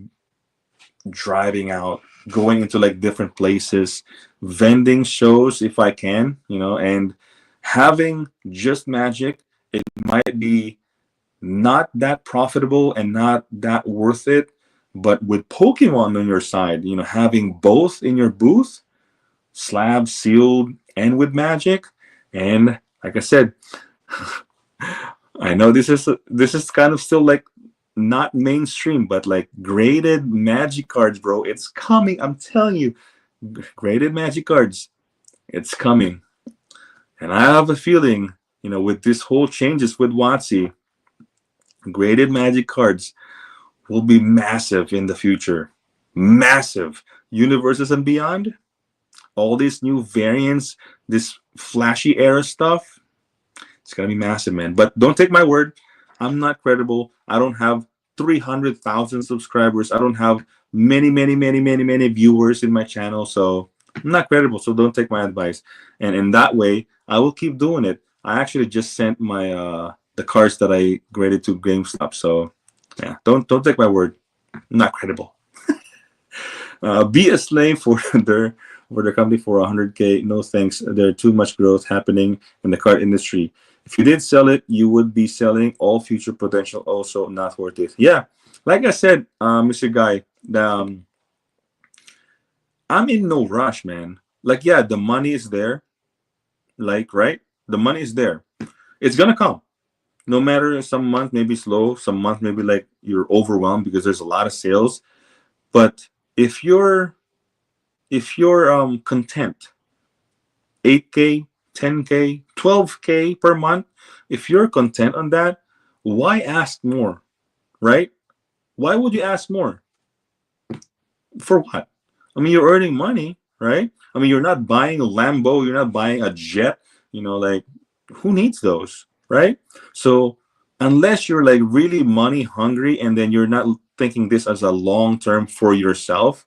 driving out, going into like different places, vending shows if I can, and having just magic, it might be not that profitable and not that worth it. But with Pokemon on your side, having both in your booth, slab sealed and with magic, and like I said, I know this is kind of still like not mainstream, but like graded magic cards, bro. It's coming. I'm telling you, graded magic cards. It's coming. And I have a feeling, with this whole changes with WotC, graded magic cards will be massive in the future. Massive. Universes and beyond. All these new variants, this flashy era stuff. It's gonna be massive, man. But don't take my word. I'm not credible. I don't have 300,000 subscribers. I don't have many, many, many, many, many viewers in my channel. So I'm not credible. So don't take my advice. And in that way, I will keep doing it. I actually just sent my the cards that I graded to GameStop. So yeah, don't take my word. I'm not credible. Be a slave for their company for 100K. No thanks. There's too much growth happening in the card industry. If you did sell it, you would be selling all future potential. Also, not worth it. Yeah, like I said, Mr. Guy, I'm in no rush, man. Like, yeah, the money is there. Like, right? The money is there. It's gonna come. No matter, some month maybe slow, some month maybe like you're overwhelmed because there's a lot of sales. But if you're content, 8K, 10K, 12K per month, if you're content on that, why ask more, right? Why would you ask more? For what? I mean, you're earning money, right? I mean, you're not buying a Lambo, you're not buying a jet, like, who needs those, right? So unless you're like really money hungry and then you're not thinking this as a long term for yourself,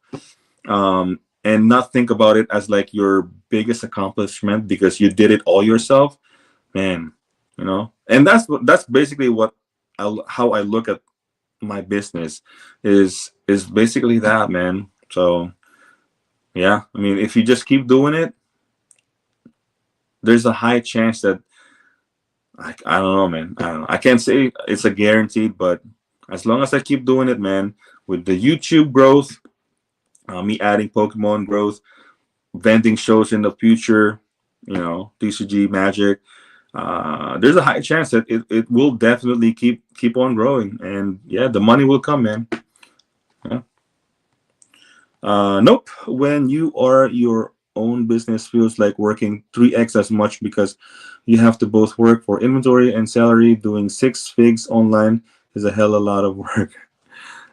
and not think about it as like your biggest accomplishment because you did it all yourself, man. And that's basically how I look at my business is basically that, man. So yeah, I mean, if you just keep doing it, there's a high chance that I don't know, man. I don't know. I can't say it's a guaranteed, but as long as I keep doing it, man, with the YouTube growth, me adding Pokemon growth, vending shows in the future, TCG Magic, there's a high chance that it will definitely keep on growing, and yeah, the money will come, man. Yeah. Nope. When you are your own business, feels like working 3x as much because you have to both work for inventory and salary. Doing 6 figs online is a hell of a lot of work.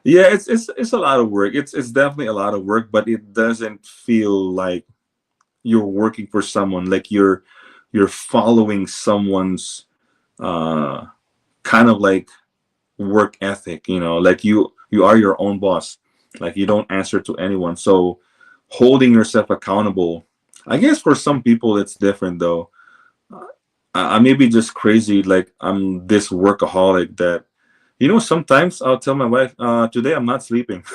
Yeah, it's a lot of work. It's definitely a lot of work, but it doesn't feel like you're working for someone. Like you're following someone's kind of like work ethic. Like you are your own boss. Like you don't answer to anyone. So holding yourself accountable. I guess for some people it's different though. I may be just crazy. Like I'm this workaholic that sometimes I'll tell my wife, today I'm not sleeping.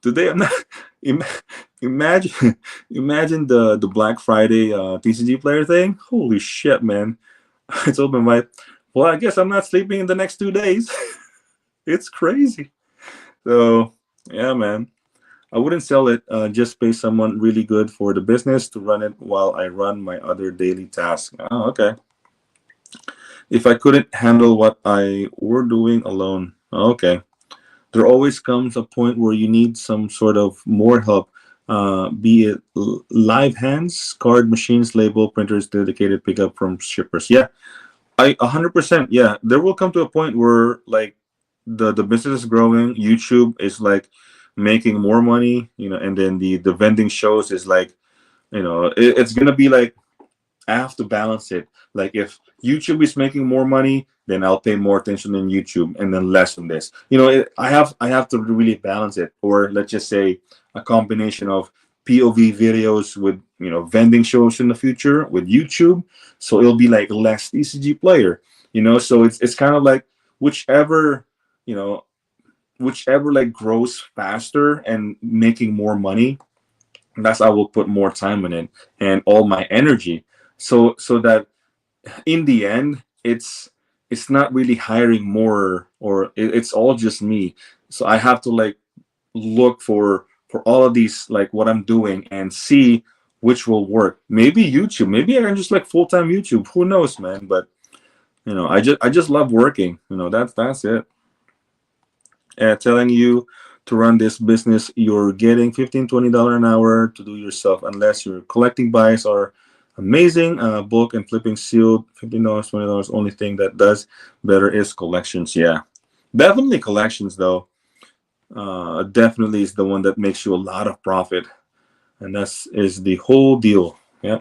Today I'm not. Imagine, imagine the Black Friday TCGplayer thing. Holy shit, man! I told my wife, well, I guess I'm not sleeping in the next 2 days. It's crazy. So yeah, man, I wouldn't sell it. Just pay someone really good for the business to run it while I run my other daily tasks. Oh, okay. If I couldn't handle what I were doing alone, okay. There always comes a point where you need some sort of more help, be it live hands, card machines, label printers, dedicated pickup from shippers. Yeah, 100%. Yeah, there will come to a point where like the business is growing. YouTube is like making more money, and then the vending shows is like, it's gonna be like, I have to balance it. Like if YouTube is making more money, then I'll pay more attention in YouTube and then less on this. I have to really balance it. Or let's just say a combination of POV videos with vending shows in the future with YouTube. So it'll be like less TCG player. So it's kind of like whichever you know whichever like grows faster and making more money, that's I will put more time in it and all my energy. So that in the end, it's not really hiring more, or it's all just me. So I have to like look for all of these, like what I'm doing, and see which will work. Maybe YouTube, maybe I can just like full-time YouTube, who knows, man. But I just love working. That's it. Telling you to run this business, you're getting $15-$20 an hour to do yourself, unless you're collecting buys are amazing. Bulk and flipping sealed, $15, $20. Only thing that does better is collections. Yeah, definitely collections though. Definitely is the one that makes you a lot of profit, and that's is the whole deal. Yeah.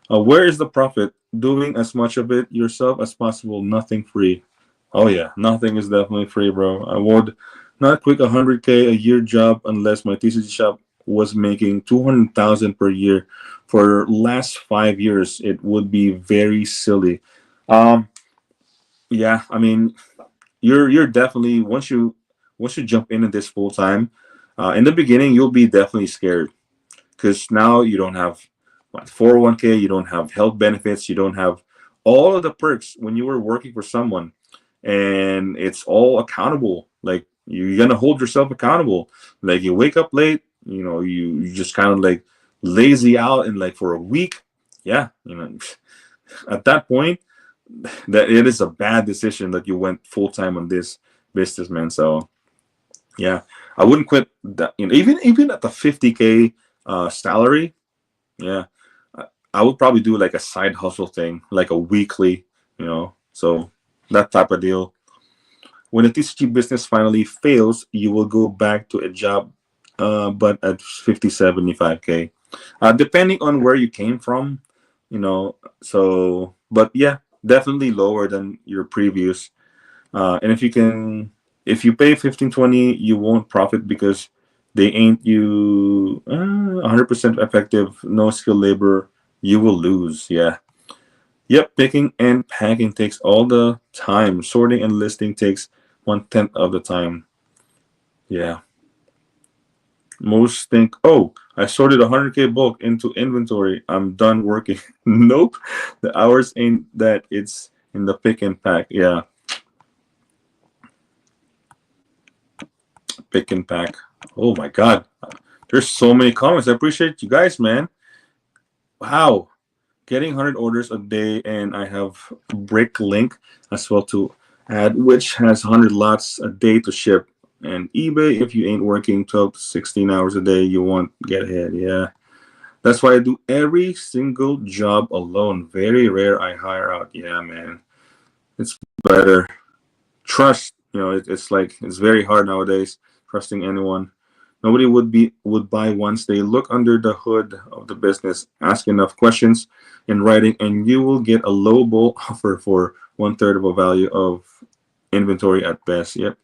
Where is the profit? Doing as much of it yourself as possible. Nothing free. Oh yeah, nothing is definitely free, bro. I would not quit 100K a year job unless my TCG shop was making 200,000 per year for last 5 years. It would be very silly. Um, yeah, I mean, you're definitely once you jump into this full time, in the beginning you'll be definitely scared because now you don't have what 401k, you don't have health benefits, you don't have all of the perks when you were working for someone, and it's all accountable. Like you're gonna hold yourself accountable. Like you wake up late, you just kind of like lazy out, and like for a week, yeah, at that point, that it is a bad decision that you went full time on this business, man. So yeah, I wouldn't quit that. Even at the 50K salary, yeah, I would probably do like a side hustle thing, like a weekly, so that type of deal. When a TCG business finally fails, you will go back to a job, but at 50, 75K, depending on where you came from, but yeah, definitely lower than your previous. And if you pay 15, 20, you won't profit because they ain't you 100% effective, no skill labor, you will lose. Yeah. Yep, picking and packing takes all the time. Sorting and listing takes 1/10 of the time. Yeah. Most think, oh, I sorted 100K bulk into inventory. I'm done working. Nope. The hours ain't that. It's in the pick and pack. Yeah. Pick and pack. Oh my God. There's so many comments. I appreciate you guys, man. Wow. Getting 100 orders a day, and I have Brick Link as well to add, which has 100 lots a day to ship. And eBay, if you ain't working 12 to 16 hours a day, you won't get ahead. Yeah. That's why I do every single job alone. Very rare I hire out. Yeah, man. It's better. Trust, it's like it's very hard nowadays trusting anyone. Nobody would buy once they look under the hood of the business. Ask enough questions in writing, and you will get a low ball offer for 1/3 of a value of inventory at best. Yep.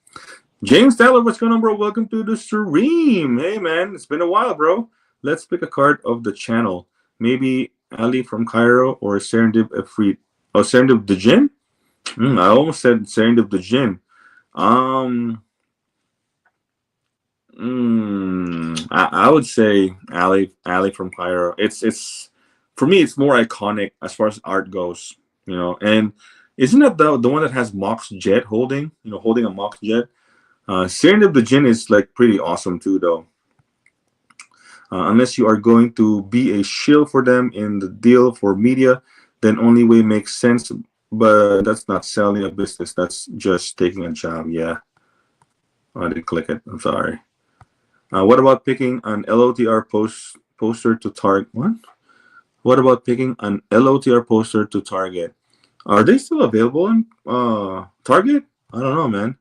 James Taylor, what's going on, bro? Welcome to the stream. Hey, man, it's been a while, bro. Let's pick a card of the channel. Maybe Ali from Cairo or Serendip Efreet. Oh, Serendip the Jin? I almost said Serendip the Jin. I would say Ali from Cairo. It's for me. It's more iconic as far as art goes, And isn't that the one that has Mox Jet holding a Mox Jet? Serendip the Jin is like pretty awesome too, though. Unless you are going to be a shill for them in the deal for media, then only way makes sense. But that's not selling a business. That's just taking a job. Yeah. I didn't click it. I'm sorry. What about picking an LOTR poster to target? What? What about picking an LOTR poster to target? Are they still available in Target? I don't know, man.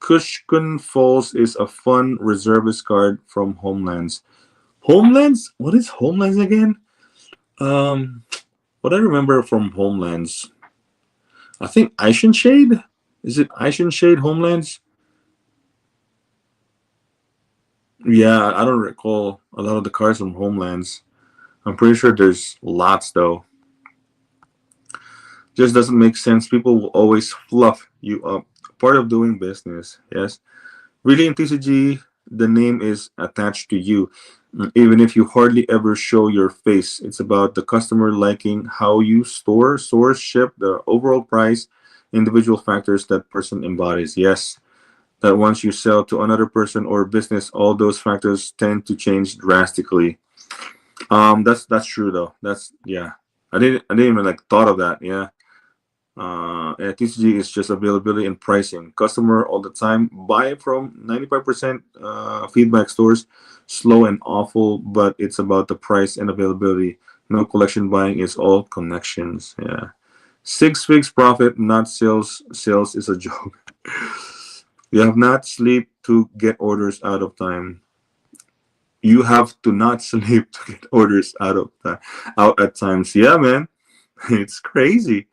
Cushcon Falls is a fun reservist card from Homelands. Homelands? What is Homelands again? Um, what I remember from Homelands, I think Ishin Shade. Is it Ishin Shade Homelands? Yeah, I don't recall a lot of the cards from Homelands. I'm pretty sure there's lots though. Just doesn't make sense. People will always fluff you up. Part of doing business. Yes. Really, in TCG, the name is attached to you. Even if you hardly ever show your face, it's about the customer liking how you store, source, ship, the overall price, individual factors that person embodies. Yes, that once you sell to another person or business, all those factors tend to change drastically. That's true though. That's yeah. I didn't even like thought of that. Yeah. And TCG is just availability and pricing. Customer all the time buy from 95% feedback stores. Slow and awful, but it's about the price and availability. No collection buying is all connections. Yeah. 6 weeks profit, not sales. Sales is a joke. You have not sleep to get orders out of time. You have to not sleep to get orders out at times. Yeah, man. It's crazy.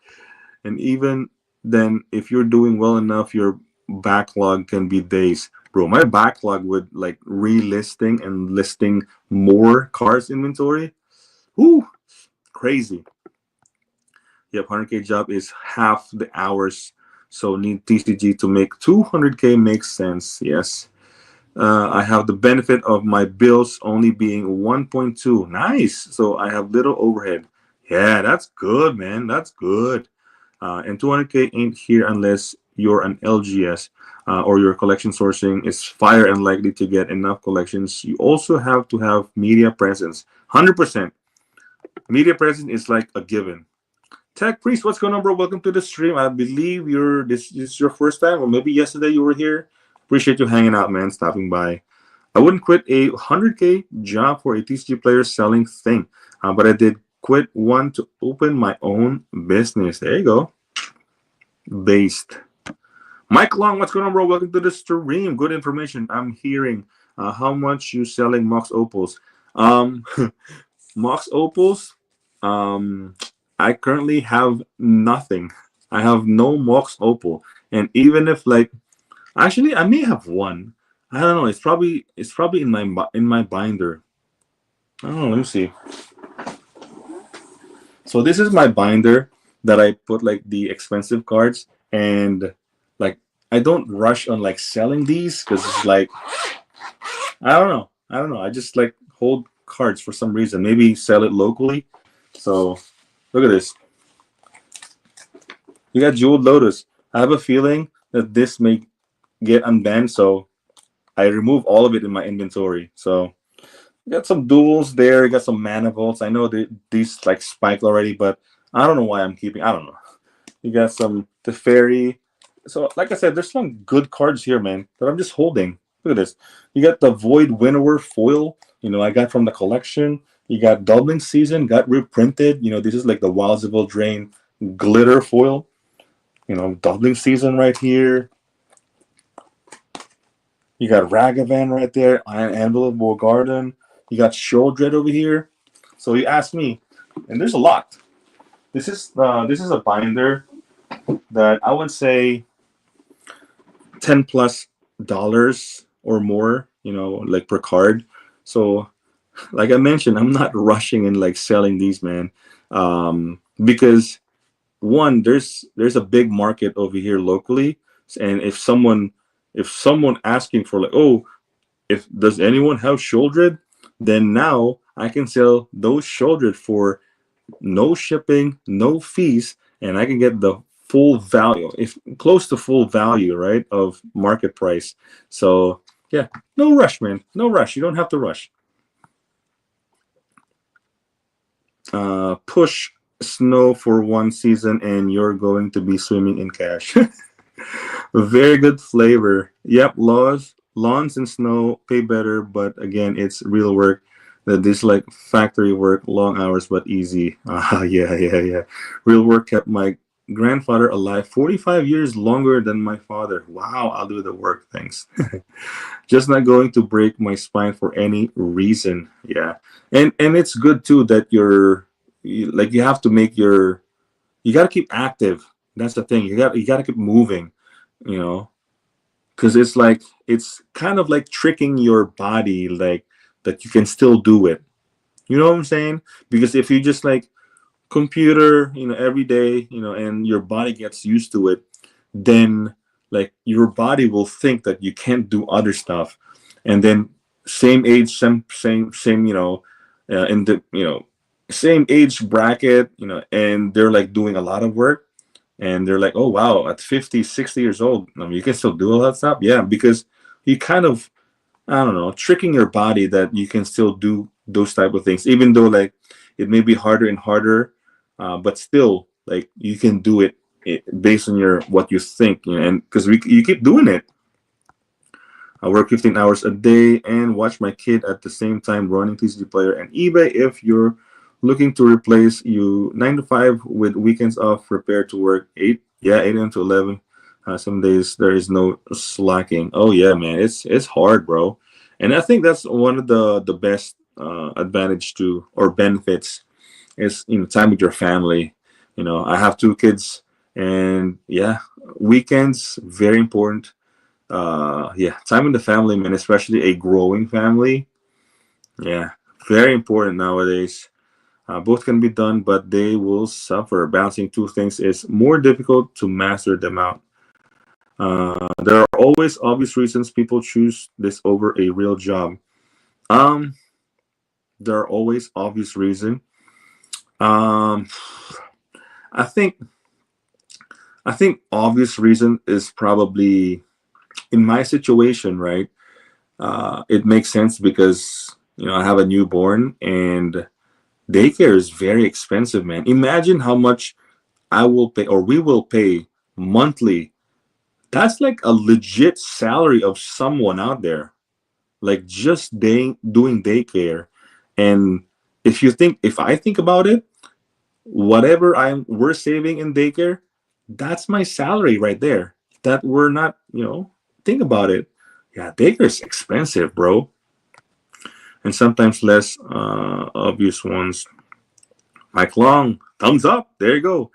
And even then, if you're doing well enough, your backlog can be days. Bro, my backlog with like relisting and listing more cars inventory. Whoo, crazy. Yep, 100K job is half the hours. So need TCG to make 200K makes sense. Yes. I have the benefit of my bills only being 1.2. Nice. So I have little overhead. Yeah, that's good, man. That's good. And 200K ain't here unless you're an LGS or your collection sourcing is fire and likely to get enough collections. You also have to have media presence. 100%. Media presence is like a given. Tech Priest, what's going on, bro? Welcome to the stream. I believe this is your first time, or maybe yesterday you were here. Appreciate you hanging out, man, stopping by. I wouldn't quit a 100K job for a TCG player selling thing, but I did quit one to open my own business. There you go. Based. Mike Long, what's going on, bro? Welcome to the stream. Good information. I'm hearing how much you selling Mox Opals. Mox Opals, I currently have nothing. I have no Mox Opal. And even if like, actually, I may have one. I don't know. It's probably in my binder. I don't know. Let me see. So this is my binder that I put like the expensive cards, and like I don't rush on like selling these because it's like I don't know. I just like hold cards for some reason. Maybe sell it locally. So look at this. You got Jeweled Lotus. I have a feeling that this may get unbanned, so I remove all of it in my inventory. So you got some duels there. You got some mana vaults. I know these like spiked already, but I don't know why I'm keeping. I don't know. You got some Teferi. So like I said, there's some good cards here, man, that I'm just holding. Look at this. You got the Void Winnower foil. You know, I got from the collection. You got Doubling Season, got reprinted. You know, this is like the Wildsville Drain glitter foil. You know, Doubling Season right here. You got Ragavan right there, Iron Anvil of War Garden. You got Sheoldred over here. So you ask me, and there's a lot. This is a binder that I would say $10+ or more, you know, like per card. So like I mentioned, I'm not rushing and like selling these, man, because one, there's a big market over here locally, and if someone asking for like, oh, if does anyone have Sheoldred, then now I can sell those Sheoldred for no shipping, no fees, and I can get the full value, if close to full value, right, of market price. So yeah, no rush, man, no rush. You don't have to rush. Push snow for one season and you're going to be swimming in cash. Very good flavor. Yep, lawns and snow pay better, but again, it's real work. That this like factory work, long hours but easy. Yeah. Real work kept my grandfather alive 45 years longer than my father. Wow, I'll do the work. Thanks. Just not going to break my spine for any reason. Yeah. And it's good too that like you have to make you got to keep active. That's the thing. You got to keep moving, you know, cuz it's kind of like tricking your body like that you can still do it. You know what I'm saying? Because if you just like computer, every day, and your body gets used to it, then like your body will think that you can't do other stuff, and then same age, same, in the same age bracket, and they're like doing a lot of work, and they're like, oh wow, at 50, 60 years old, I mean, you can still do all that stuff. Yeah, because you kind of, I don't know, tricking your body that you can still do those type of things, even though like it may be harder and harder, but still like you can do it, based on your what you think, and because you keep doing it. I work 15 hours a day and watch my kid at the same time running TCGplayer and eBay. If you're looking to replace you 9 to 5 with weekends off, prepare to work 8 a.m. to 11. Some days there is no slacking. Oh yeah, man, it's hard, bro. And I think that's one of the best advantage to or benefits is time with your family. I have 2 kids, and yeah, weekends very important. Yeah, time with the family, man, especially a growing family. Yeah, very important nowadays. Both can be done, but they will suffer. Balancing two things is more difficult to master them out. There are always obvious reasons people choose this over a real job. Um, there are always obvious reasons. Um, I think obvious reason is probably in my situation, right? It makes sense because I have a newborn and daycare is very expensive, man. Imagine how much I will pay or we will pay monthly. That's like a legit salary of someone out there, like just doing daycare. And if I think about it, whatever we're saving in daycare, that's my salary right there. That we're not, think about it. Yeah, daycare is expensive, bro. And sometimes less obvious ones. Mike Long, thumbs up. There you go.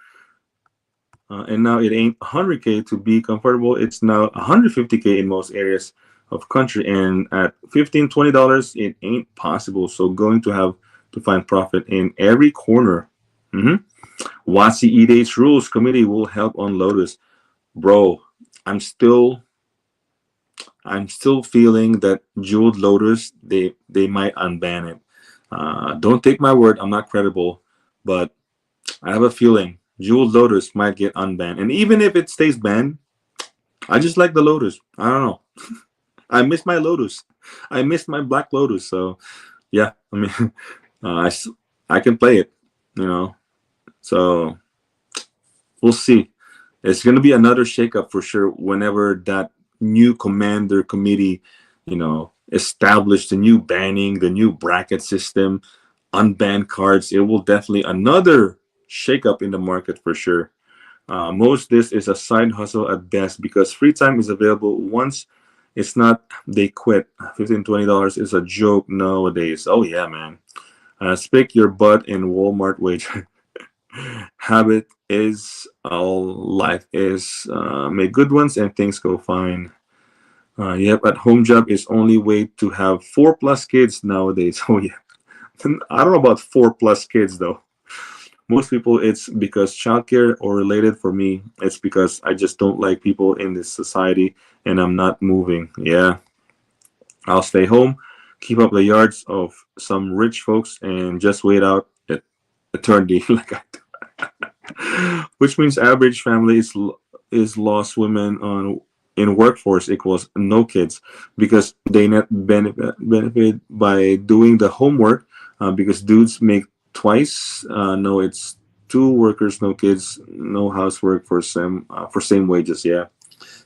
And now it ain't 100K to be comfortable. It's now 150K in most areas of country. And at $15, $20, it ain't possible. So going to have to find profit in every corner. WASI EDH rules committee will help on Lotus. Bro, I'm still feeling that jeweled Lotus, they might unban it. Don't take my word, I'm not credible, but I have a feeling jeweled Lotus might get unbanned. And even if it stays banned, I just like the Lotus. I don't know. I miss my Lotus. I miss my Black Lotus. So yeah, I mean, I can play it, So we'll see. It's going to be another shakeup for sure whenever that new commander committee, established the new banning, the new bracket system, unbanned cards. It will definitely another shakeup in the market for sure. Most this is a side hustle at best because free time is available once. It's not they quit. $15, $20 is a joke nowadays. Oh yeah, man. Speak your butt in Walmart wage. Habit is all life is. Make good ones and things go fine. Yep, at home job is only way to have 4+ kids nowadays. Oh yeah. I don't know about 4+ kids though. Most people it's because childcare or related. For me, it's because I just don't like people in this society and I'm not moving. Yeah. I'll stay home, keep up the yards of some rich folks and just wait out eternity like I do. Which means average family is lost women on in workforce equals no kids because they not benefit by doing the homework because dudes make twice. No, it's 2 workers, no kids, no housework for same wages. Yeah.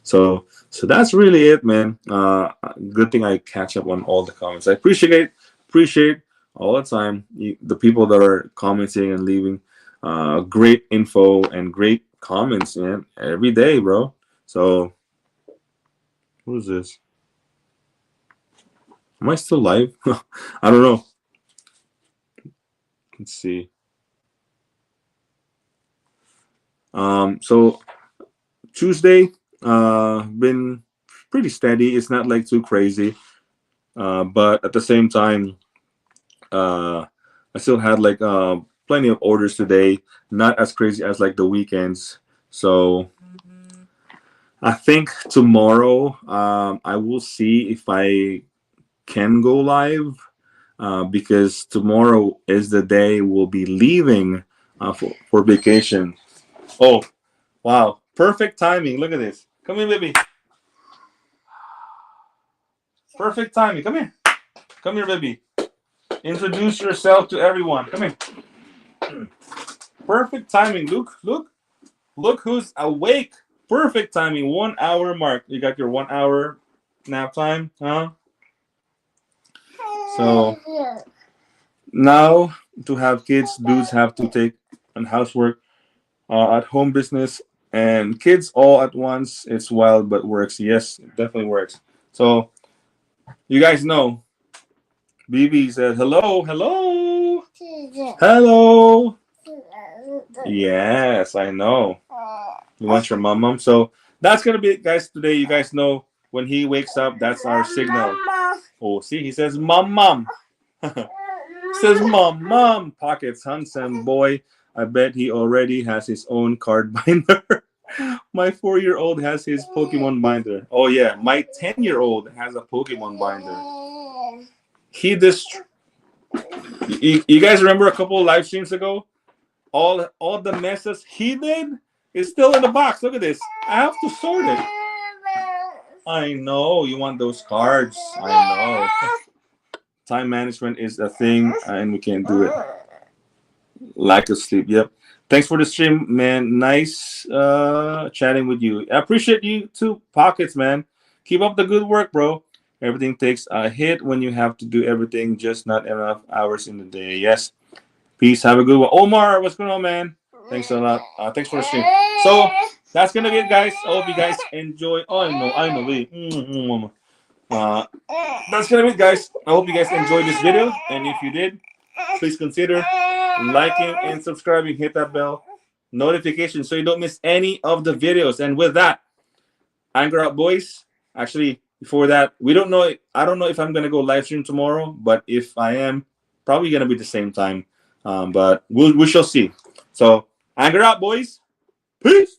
So that's really it, man. Good thing I catch up on all the comments. I appreciate all the time the people that are commenting and leaving great info and great comments, man, every day, bro. So who is this? Am I still live? I don't know. Let's see. So Tuesday, been pretty steady. It's not like too crazy, but at the same time, I still had like plenty of orders today. Not as crazy as like the weekends. So I think tomorrow, I will see if I can go live, because tomorrow is the day we'll be leaving for vacation. Oh, wow. Perfect timing. Look at this. Come here, baby. Perfect timing. Come here. Come here, baby. Introduce yourself to everyone. Come here. Perfect timing. Look who's awake. Perfect timing. 1 hour mark. You got your 1 hour nap time, huh? So now to have kids, dudes have to take on housework, at home business, and kids all at once. It's wild, but works. Yes, it definitely works. So you guys know, BB said hello, hello, hello. Yes, I know. You want your mom? So that's gonna be it, guys. Today, you guys know when he wakes up, that's our signal. Oh, see, he says mom. Says mom. Pockets handsome boy. I bet he already has his own card binder. My 4-year-old has his Pokemon binder. Oh yeah, my 10-year-old has a Pokemon binder. He just, you guys remember a couple of live streams ago? All the messes he did is still in the box. Look at this. I have to sort it. I know you want those cards. I know. Time management is a thing, and we can't do it. Lack of sleep. Yep. Thanks for the stream, man. Nice chatting with you. I appreciate you too, Pockets, man. Keep up the good work, bro. Everything takes a hit when you have to do everything, just not enough hours in the day. Yes. Peace. Have a good one. Omar, what's going on, man? Thanks a lot. Thanks for the stream. So that's gonna be it, guys. I hope you guys enjoy. Oh, I know. Wait. That's gonna be it, guys. I hope you guys enjoyed this video, and if you did, please consider liking and subscribing. Hit that bell notification so you don't miss any of the videos. And with that, Anger Out Boys. Actually, before that, we don't know. I don't know if I'm gonna go live stream tomorrow, but if I am, probably gonna be the same time. But we shall see. So, Anger Out Boys. Peace.